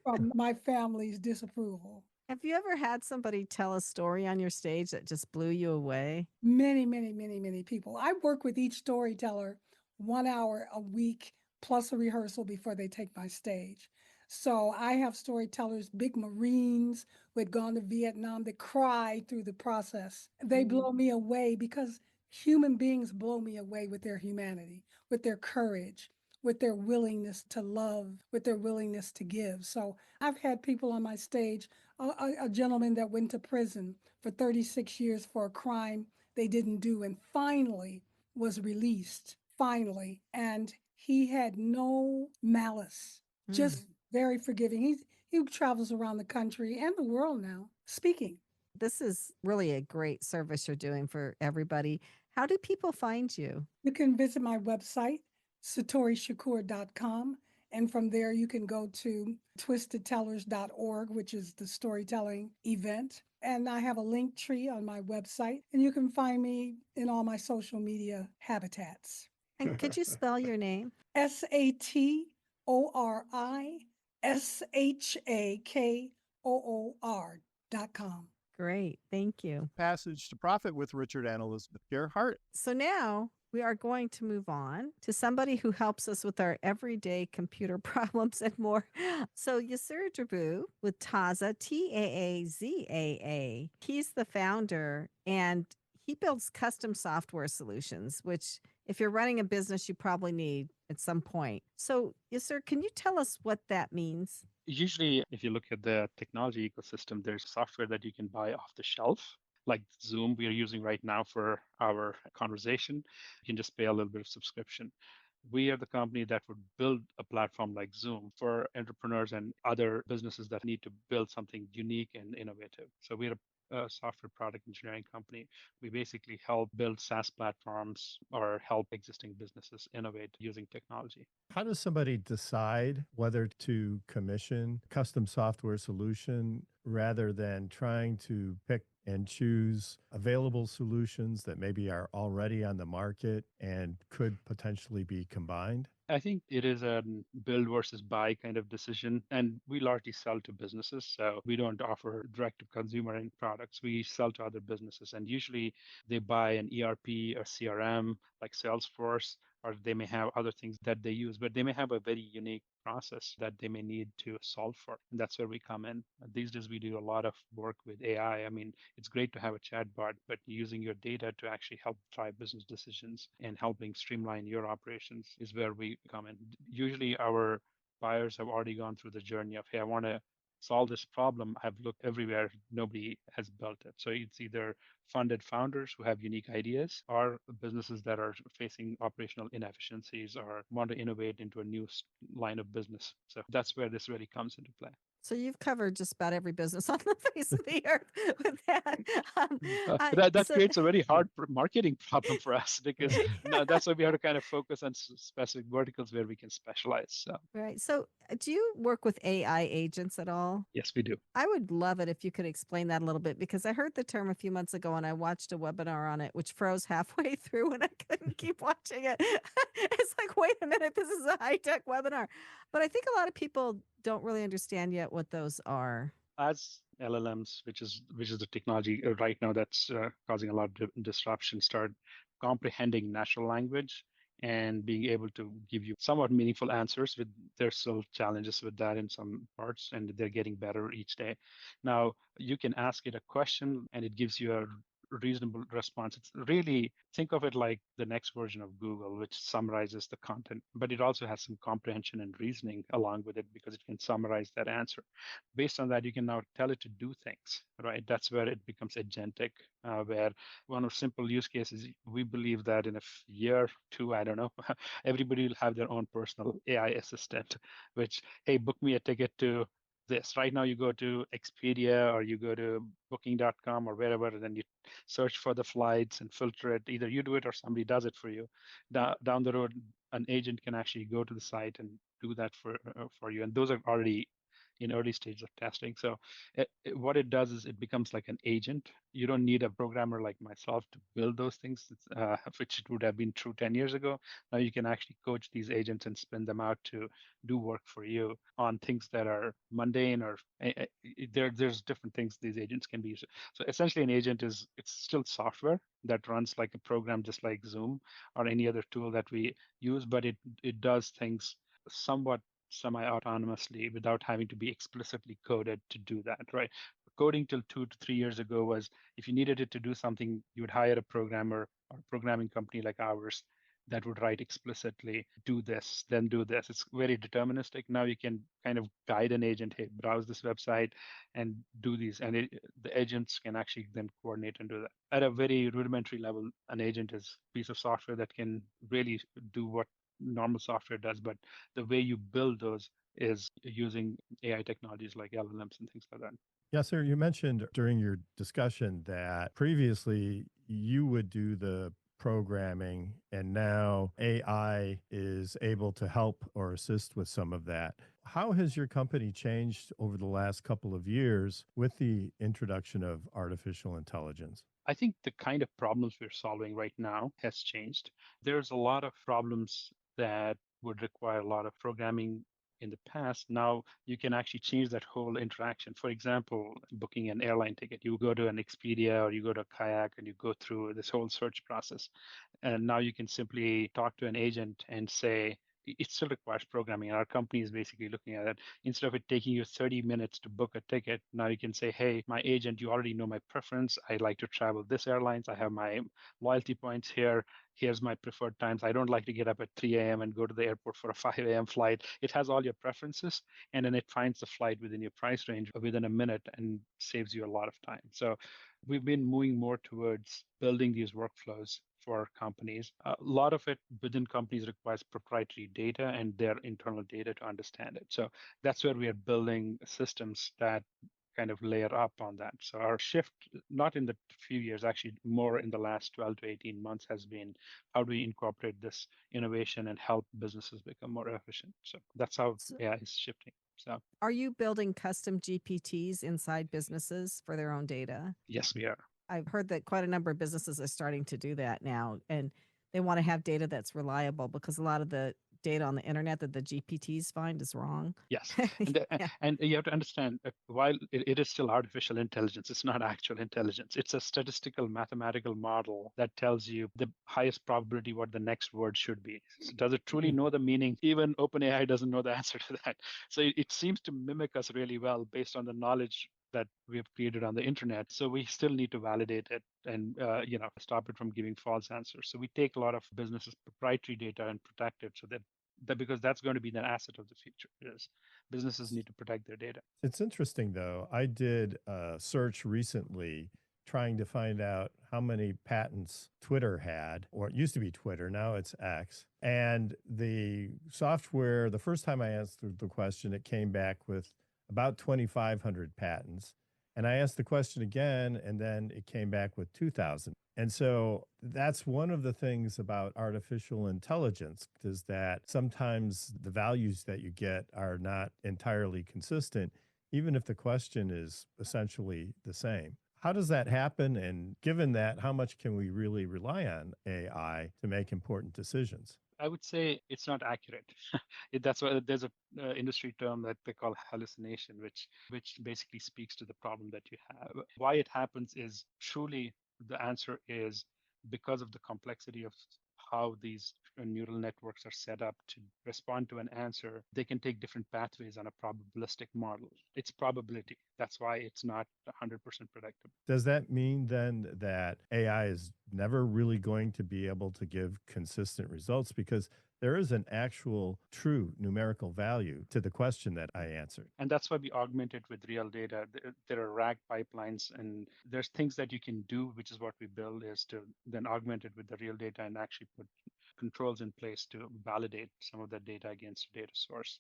from my family's disapproval. Have you ever had somebody tell a story on your stage that just blew you away? Many, many, many, many people. I work with each storyteller 1 hour a week plus a rehearsal before they take my stage. So I have storytellers, big Marines who had gone to Vietnam that cry through the process. They blow me away because human beings blow me away with their humanity, with their courage, with their willingness to love, with their willingness to give. So I've had people on my stage, a gentleman that went to prison for 36 years for a crime they didn't do and finally was released, finally. And he had no malice, just very forgiving. He travels around the country and the world now speaking. This is really a great service you're doing for everybody. How do people find you? You can visit my website, satorishakoor.com, And from there, you can go to twistedtellers.org, which is the storytelling event. And I have a link tree on my website, and you can find me in all my social media habitats. And could you spell your name? SATORISHAKOOR.com. Great. Thank you. Passage to Profit with Richard and Elizabeth Gearhart. So now we are going to move on to somebody who helps us with our everyday computer problems and more. So Yasir Drabu with Taazaa, Taazaa. He's the founder and he builds custom software solutions, which if you're running a business, you probably need at some point. So Yasir, can you tell us what that means? Usually, if you look at the technology ecosystem, there's software that you can buy off the shelf, like Zoom we are using right now for our conversation. You can just pay a little bit of subscription. We are the company that would build a platform like Zoom for entrepreneurs and other businesses that need to build something unique and innovative. So we're a software product engineering company. We basically help build SaaS platforms or help existing businesses innovate using technology. How does somebody decide whether to commission custom software solution rather than trying to pick and choose available solutions that maybe are already on the market and could potentially be combined? I think it is a build versus buy kind of decision. And we largely sell to businesses. So we don't offer direct to consumer end products. We sell to other businesses. And usually they buy an ERP or CRM like Salesforce, or they may have other things that they use, but they may have a very unique process that they may need to solve for. And that's where we come in. These days, we do a lot of work with AI. I mean, it's great to have a chatbot, but using your data to actually help drive business decisions and helping streamline your operations is where we come in. Usually, our buyers have already gone through the journey of, hey, I want to solve this problem. I've looked everywhere, nobody has built it. So it's either funded founders who have unique ideas or businesses that are facing operational inefficiencies or want to innovate into a new line of business. So that's where this really comes into play. So you've covered just about every business on the face of the earth with that. That creates a very hard marketing problem for us because that's why we have to kind of focus on specific verticals where we can specialize. So. Right. So do you work with AI agents at all? Yes, we do. I would love it if you could explain that a little bit because I heard the term a few months ago and I watched a webinar on it, which froze halfway through and I couldn't keep watching it. It's like, wait a minute, this is a high-tech webinar. But I think a lot of people don't really understand yet what those are. As LLMs, which is the technology right now that's causing a lot of disruption, start comprehending natural language and being able to give you somewhat meaningful answers. There's still challenges with that in some parts, and they're getting better each day. Now you can ask it a question, and it gives you a reasonable response. It's really, think of it like the next version of Google, which summarizes the content, but it also has some comprehension and reasoning along with it because it can summarize that answer. Based on that, you can now tell it to do things, right? That's where it becomes agentic, where one of simple use cases, we believe that in a year, two, I don't know, everybody will have their own personal AI assistant, which, hey, book me a ticket to this. Right now, you go to Expedia or you go to booking.com or wherever, and then you search for the flights and filter it. Either you do it or somebody does it for you. Down the road, an agent can actually go to the site and do that for you. And those are already in early stages of testing. So what it does is it becomes like an agent. You don't need a programmer like myself to build those things, which would have been true 10 years ago. Now you can actually coach these agents and spin them out to do work for you on things that are mundane or there's different things these agents can be used. So essentially an agent it's still software that runs like a program just like Zoom or any other tool that we use, but it does things somewhat semi-autonomously without having to be explicitly coded to do that, right? Coding till 2 to 3 years ago was if you needed it to do something, you would hire a programmer or a programming company like ours that would write explicitly, do this, then do this. It's very deterministic. Now you can kind of guide an agent, hey, browse this website and do these. And the agents can actually then coordinate and do that. At a very rudimentary level, an agent is a piece of software that can really do what normal software does, but the way you build those is using AI technologies like LLMs and things like that. Yes, sir. You mentioned during your discussion that previously you would do the programming, and now AI is able to help or assist with some of that. How has your company changed over the last couple of years with the introduction of artificial intelligence? I think the kind of problems we're solving right now has changed. There's a lot of problems that would require a lot of programming in the past. Now you can actually change that whole interaction. For example, booking an airline ticket, you go to an Expedia or you go to a Kayak and you go through this whole search process. And now you can simply talk to an agent and say, it still requires programming. Our company is basically looking at it. Instead of it taking you 30 minutes to book a ticket, now you can say, hey, my agent, you already know my preference. I like to travel this airlines. I have my loyalty points here. Here's my preferred times. I don't like to get up at 3 a.m. and go to the airport for a 5 a.m. flight. It has all your preferences, and then it finds the flight within your price range within a minute and saves you a lot of time. So we've been moving more towards building these workflows for companies. A lot of it within companies requires proprietary data and their internal data to understand it. So that's where we are building systems that kind of layer up on that. So our shift, not in the few years, actually more in the last 12 to 18 months, has been how do we incorporate this innovation and help businesses become more efficient. So that's how So AI is shifting. So are you building custom GPTs inside businesses for their own data? yes, we are. I've heard that quite a number of businesses are starting to do that now, and they want to have data that's reliable because a lot of the data on the internet that the GPTs find is wrong. Yes, and Yeah. and you have to understand that while it is still artificial intelligence, it's not actual intelligence. It's a statistical mathematical model that tells you the highest probability what the next word should be. So does it truly Mhm. know the meaning? Even OpenAI doesn't know the answer to that. So it seems to mimic us really well based on the knowledge that we have created on the internet. So we still need to validate it and stop it from giving false answers. So we take a lot of businesses' proprietary data and protect it so that because that's going to be the asset of the future is businesses need to protect their data. It's interesting, though. I did a search recently trying to find out how many patents Twitter had, or it used to be Twitter, now it's X. And the software, the first time I answered the question, it came back with about 2,500 patents. And I asked the question again, and then it came back with 2,000. And so that's one of the things about artificial intelligence is that sometimes the values that you get are not entirely consistent, even if the question is essentially the same. How does that happen? And given that, how much can we really rely on AI to make important decisions? I would say it's not accurate. That's why there's a industry term that they call hallucination, which basically speaks to the problem that you have. Why it happens is truly the answer is because of the complexity of how these neural networks are set up to respond to an answer. They can take different pathways on a probabilistic model. It's probability. That's why it's not 100% predictable. Does that mean then that AI is never really going to be able to give consistent results because there is an actual true numerical value to the question that I answered? And that's why we augment it with real data. There are RAG pipelines, and there's things that you can do, which is what we build, is to then augment it with the real data and actually put controls in place to validate some of that data against a data source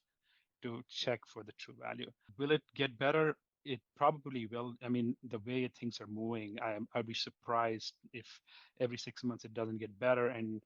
to check for the true value. Will it get better? It probably will. I mean, the way things are moving, I'd be surprised if every 6 months it doesn't get better. And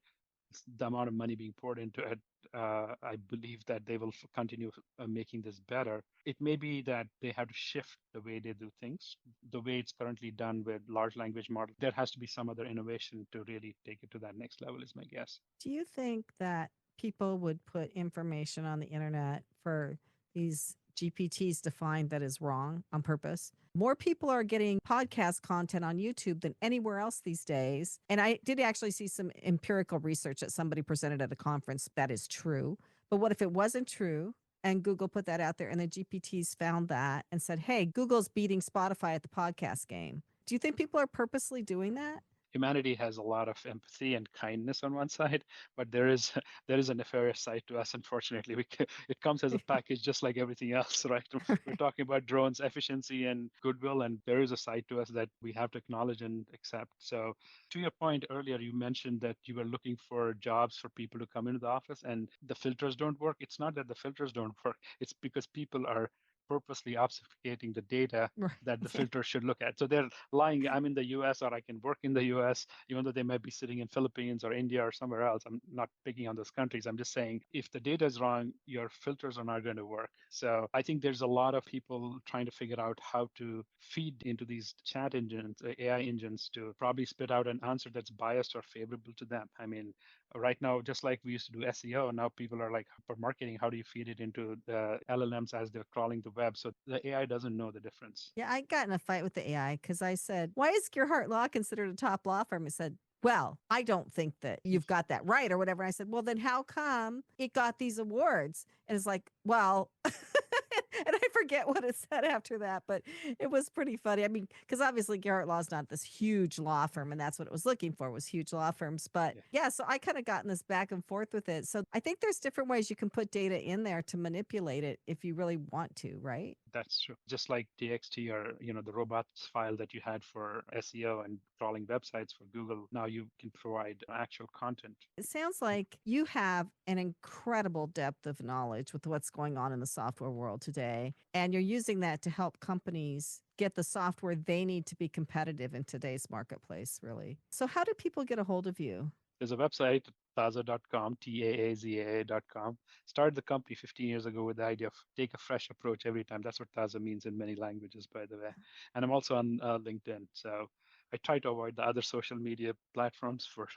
the amount of money being poured into it, I believe that they will continue making this better. It may be that they have to shift the way they do things, the way it's currently done with large language model. There has to be some other innovation to really take it to that next level, is my guess. Do you think that people would put information on the internet for these GPTs to find that is wrong on purpose? More people are getting podcast content on YouTube than anywhere else these days. And I did actually see some empirical research that somebody presented at a conference that is true. But what if it wasn't true? And Google put that out there, and the GPTs found that and said, hey, Google's beating Spotify at the podcast game. Do you think people are purposely doing that? Humanity has a lot of empathy and kindness on one side, but there is there is a nefarious side to us. Unfortunately, it comes as a package, just like everything else, right? We're talking about drones, efficiency, and goodwill, and there is a side to us that we have to acknowledge and accept. So, to your point earlier, you mentioned that you were looking for jobs for people to come into the office, and the filters don't work. It's not that the filters don't work; it's because people are purposely obfuscating the data Right. that the filter should look at. So they're lying, I'm in the US or I can work in the US, even though they might be sitting in Philippines or India or somewhere else. I'm not picking on those countries. I'm just saying if the data is wrong, your filters are not going to work. So I think there's a lot of people trying to figure out how to feed into these chat engines, AI engines, to probably spit out an answer that's biased or favorable to them. I mean, right now, just like we used to do SEO, now people are like, for marketing, how do you feed it into the LLMs as they're crawling the web? So the AI doesn't know the difference. Yeah, I got in a fight with the AI because I said, "Why is Gearhart Law considered a top law firm?" It said, "Well, I don't think that you've got that right," or whatever. I said, "Well, then how come it got these awards?" And it's like, "Well," and I forget what it said after that, but it was pretty funny. I mean, because obviously Gearhart Law is not this huge law firm, and that's what it was looking for, was huge law firms. But yeah, so I kind of got in this back and forth with it. So I think there's different ways you can put data in there to manipulate it if you really want to, right? That's true. Just like TXT or the robots file that you had for SEO and crawling websites for Google, now you can provide actual content. It sounds like you have an incredible depth of knowledge with what's going on in the software world today, and you're using that to help companies get the software they need to be competitive in today's marketplace, really. So how do people get a hold of you? There's a website, Taazaa.com, Taazaa.com. Started the company 15 years ago with the idea of take a fresh approach every time. That's what Taazaa means in many languages, by the way. And I'm also on LinkedIn. So I try to avoid the other social media platforms for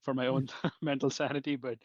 for my own mental sanity, but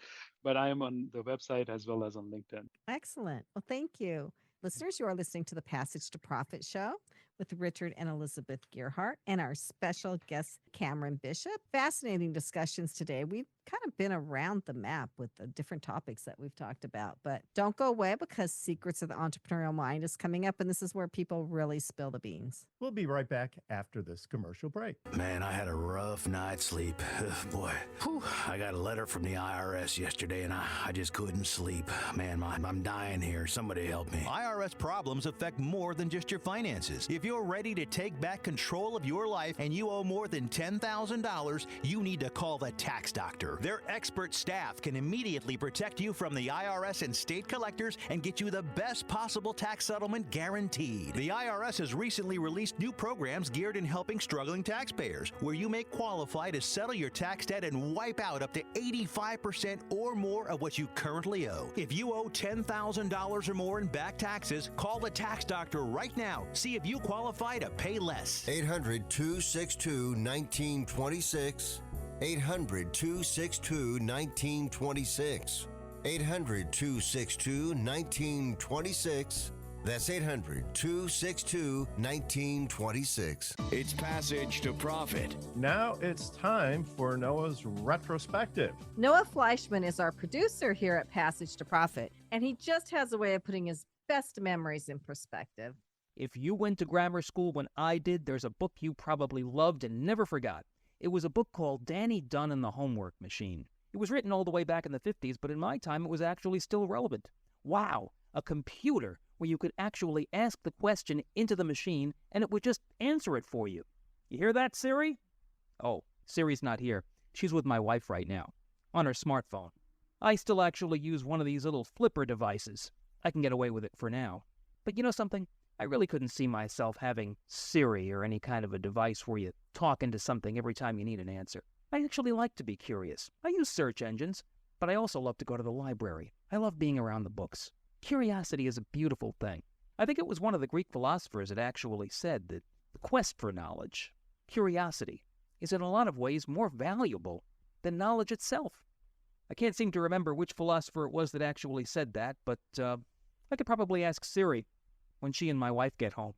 I am on the website as well as on LinkedIn. Excellent. Well, thank you. Listeners, you are listening to the Passage to Profit show with Richard and Elizabeth Gearhart and our special guest, Cameron Bishop. Fascinating discussions today. We've kind of been around the map with the different topics that we've talked about, but don't go away because Secrets of the Entrepreneurial Mind is coming up, and this is where people really spill the beans. We'll be right back after this commercial break. Man, I had a rough night's sleep. Ugh, boy, whew, I got a letter from the IRS yesterday and I just couldn't sleep. Man, I'm dying here. Somebody help me. IRS problems affect more than just your finances. If you're ready to take back control of your life and you owe more than $10,000, you need to call the tax doctor. Their expert staff can immediately protect you from the IRS and state collectors and get you the best possible tax settlement guaranteed. The IRS has recently released new programs geared in helping struggling taxpayers, where you may qualify to settle your tax debt and wipe out up to 85% or more of what you currently owe. If you owe $10,000 or more in back taxes, call the tax doctor right now. See if you qualify to pay less. 800-262-1926. 800-262-1926. 800-262-1926. That's 800-262-1926. It's Passage to Profit. Now it's time for Noah's retrospective. Noah Fleischman is our producer here at Passage to Profit, and he just has a way of putting his best memories in perspective. If you went to grammar school when I did, there's a book you probably loved and never forgot. It was a book called Danny Dunn and the Homework Machine. It was written all the way back in the 50s, but in my time it was actually still relevant. Wow, a computer where you could actually ask the question into the machine and it would just answer it for you. You hear that, Siri? Oh, Siri's not here. She's with my wife right now, on her smartphone. I still actually use one of these little flipper devices. I can get away with it for now. But you know something? I really couldn't see myself having Siri or any kind of a device where you talk into something every time you need an answer. I actually like to be curious. I use search engines, but I also love to go to the library. I love being around the books. Curiosity is a beautiful thing. I think it was one of the Greek philosophers that actually said that the quest for knowledge, curiosity, is in a lot of ways more valuable than knowledge itself. I can't seem to remember which philosopher it was that actually said that, but I could probably ask Siri when she and my wife get home.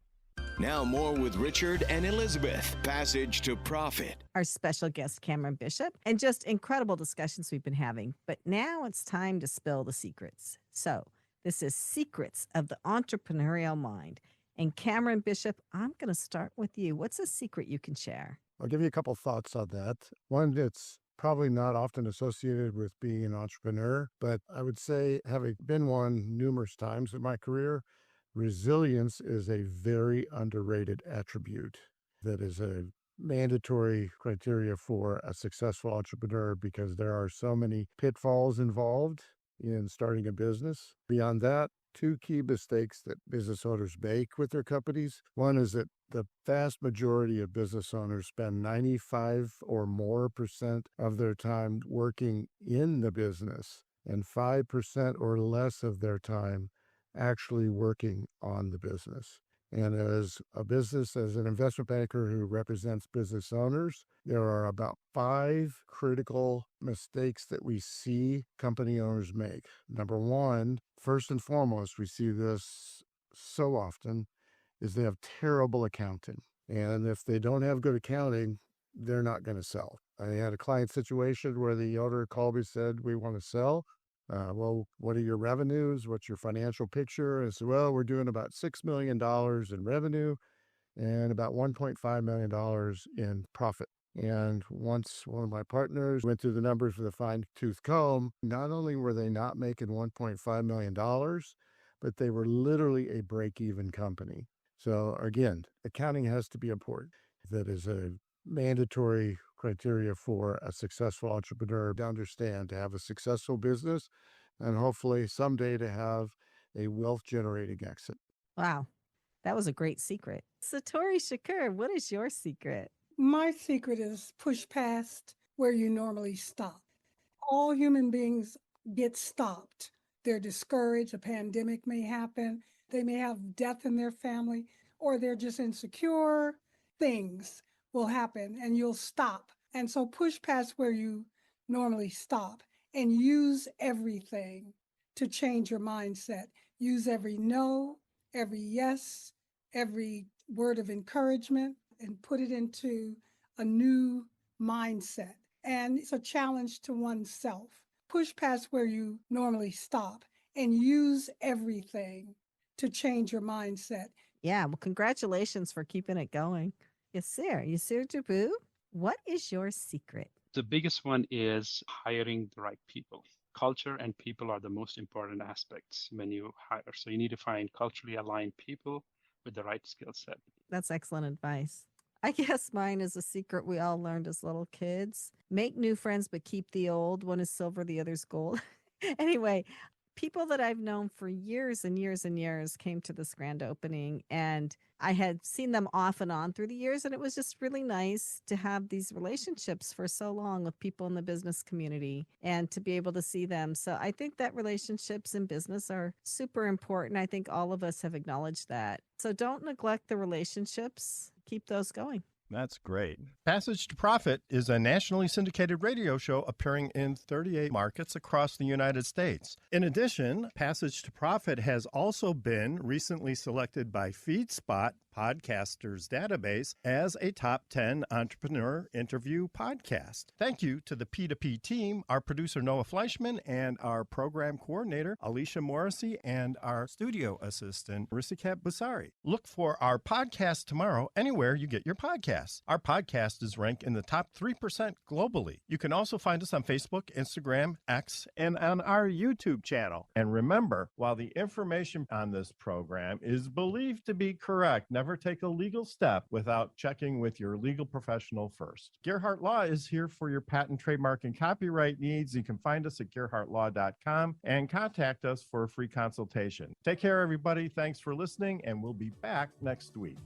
Now more with Richard and Elizabeth. Passage to Profit. Our special guest, Cameron Bishop, and just incredible discussions we've been having. But now it's time to spill the secrets. So this is Secrets of the Entrepreneurial Mind. And Cameron Bishop, I'm going to start with you. What's a secret you can share? I'll give you a couple thoughts on that. One that's probably not often associated with being an entrepreneur, but I would say, having been one numerous times in my career, resilience is a very underrated attribute that is a mandatory criteria for a successful entrepreneur, because there are so many pitfalls involved in starting a business. Beyond that, two key mistakes that business owners make with their companies. One is that the vast majority of business owners spend 95 or more percent of their time working in the business and 5% or less of their time actually working on the business. And as an investment banker who represents business owners, there are about 5 critical mistakes that we see company owners make. Number one, first and foremost, we see this so often, is they have terrible accounting. And if they don't have good accounting, they're not going to sell. I had a client situation where the owner called me and said, we want to sell. Well, what are your revenues? What's your financial picture? I said, well, we're doing about $6 million in revenue and about $1.5 million in profit. And once one of my partners went through the numbers with a fine-tooth comb, not only were they not making $1.5 million, but they were literally a break-even company. So again, accounting has to be important. That is a mandatory criteria for a successful entrepreneur to understand, to have a successful business, and hopefully someday to have a wealth-generating exit. Wow, that was a great secret. Satori Shakoor, what is your secret? My secret is push past where you normally stop. All human beings get stopped. They're discouraged. A pandemic may happen. They may have death in their family, or they're just insecure. Things will happen and you'll stop. And so push past where you normally stop and use everything to change your mindset. Use every no, every yes, every word of encouragement, and put it into a new mindset. And it's a challenge to oneself. Push past where you normally stop and use everything to change your mindset. Yeah, well, congratulations for keeping it going. Yasir Drabu, what is your secret? The biggest one is hiring the right people. Culture and people are the most important aspects when you hire. So you need to find culturally aligned people with the right skill set. That's excellent advice. I guess mine is a secret we all learned as little kids. Make new friends, but keep the old. One is silver, the other's gold. Anyway, people that I've known for years and years and years came to this grand opening, and I had seen them off and on through the years, and it was just really nice to have these relationships for so long with people in the business community and to be able to see them. So I think that relationships in business are super important. I think all of us have acknowledged that. So don't neglect the relationships. Keep those going. That's great. Passage to Profit is a nationally syndicated radio show appearing in 38 markets across the United States. In addition, Passage to Profit has also been recently selected by FeedSpot Podcasters Database as a top 10 entrepreneur interview podcast. Thank you to the P2P team, our producer Noah Fleischman, and our program coordinator Alicia Morrissey, and our studio assistant Risikat Busari. Look for our podcast tomorrow anywhere you get your podcasts. Our podcast is ranked in the top 3% globally. You can also find us on Facebook, Instagram, X, and on our YouTube channel. And remember, while the information on this program is believed to be correct, never take a legal step without checking with your legal professional first. Gearhart Law is here for your patent, trademark, and copyright needs. You can find us at gearhartlaw.com and contact us for a free consultation. Take care, everybody. Thanks for listening, and we'll be back next week.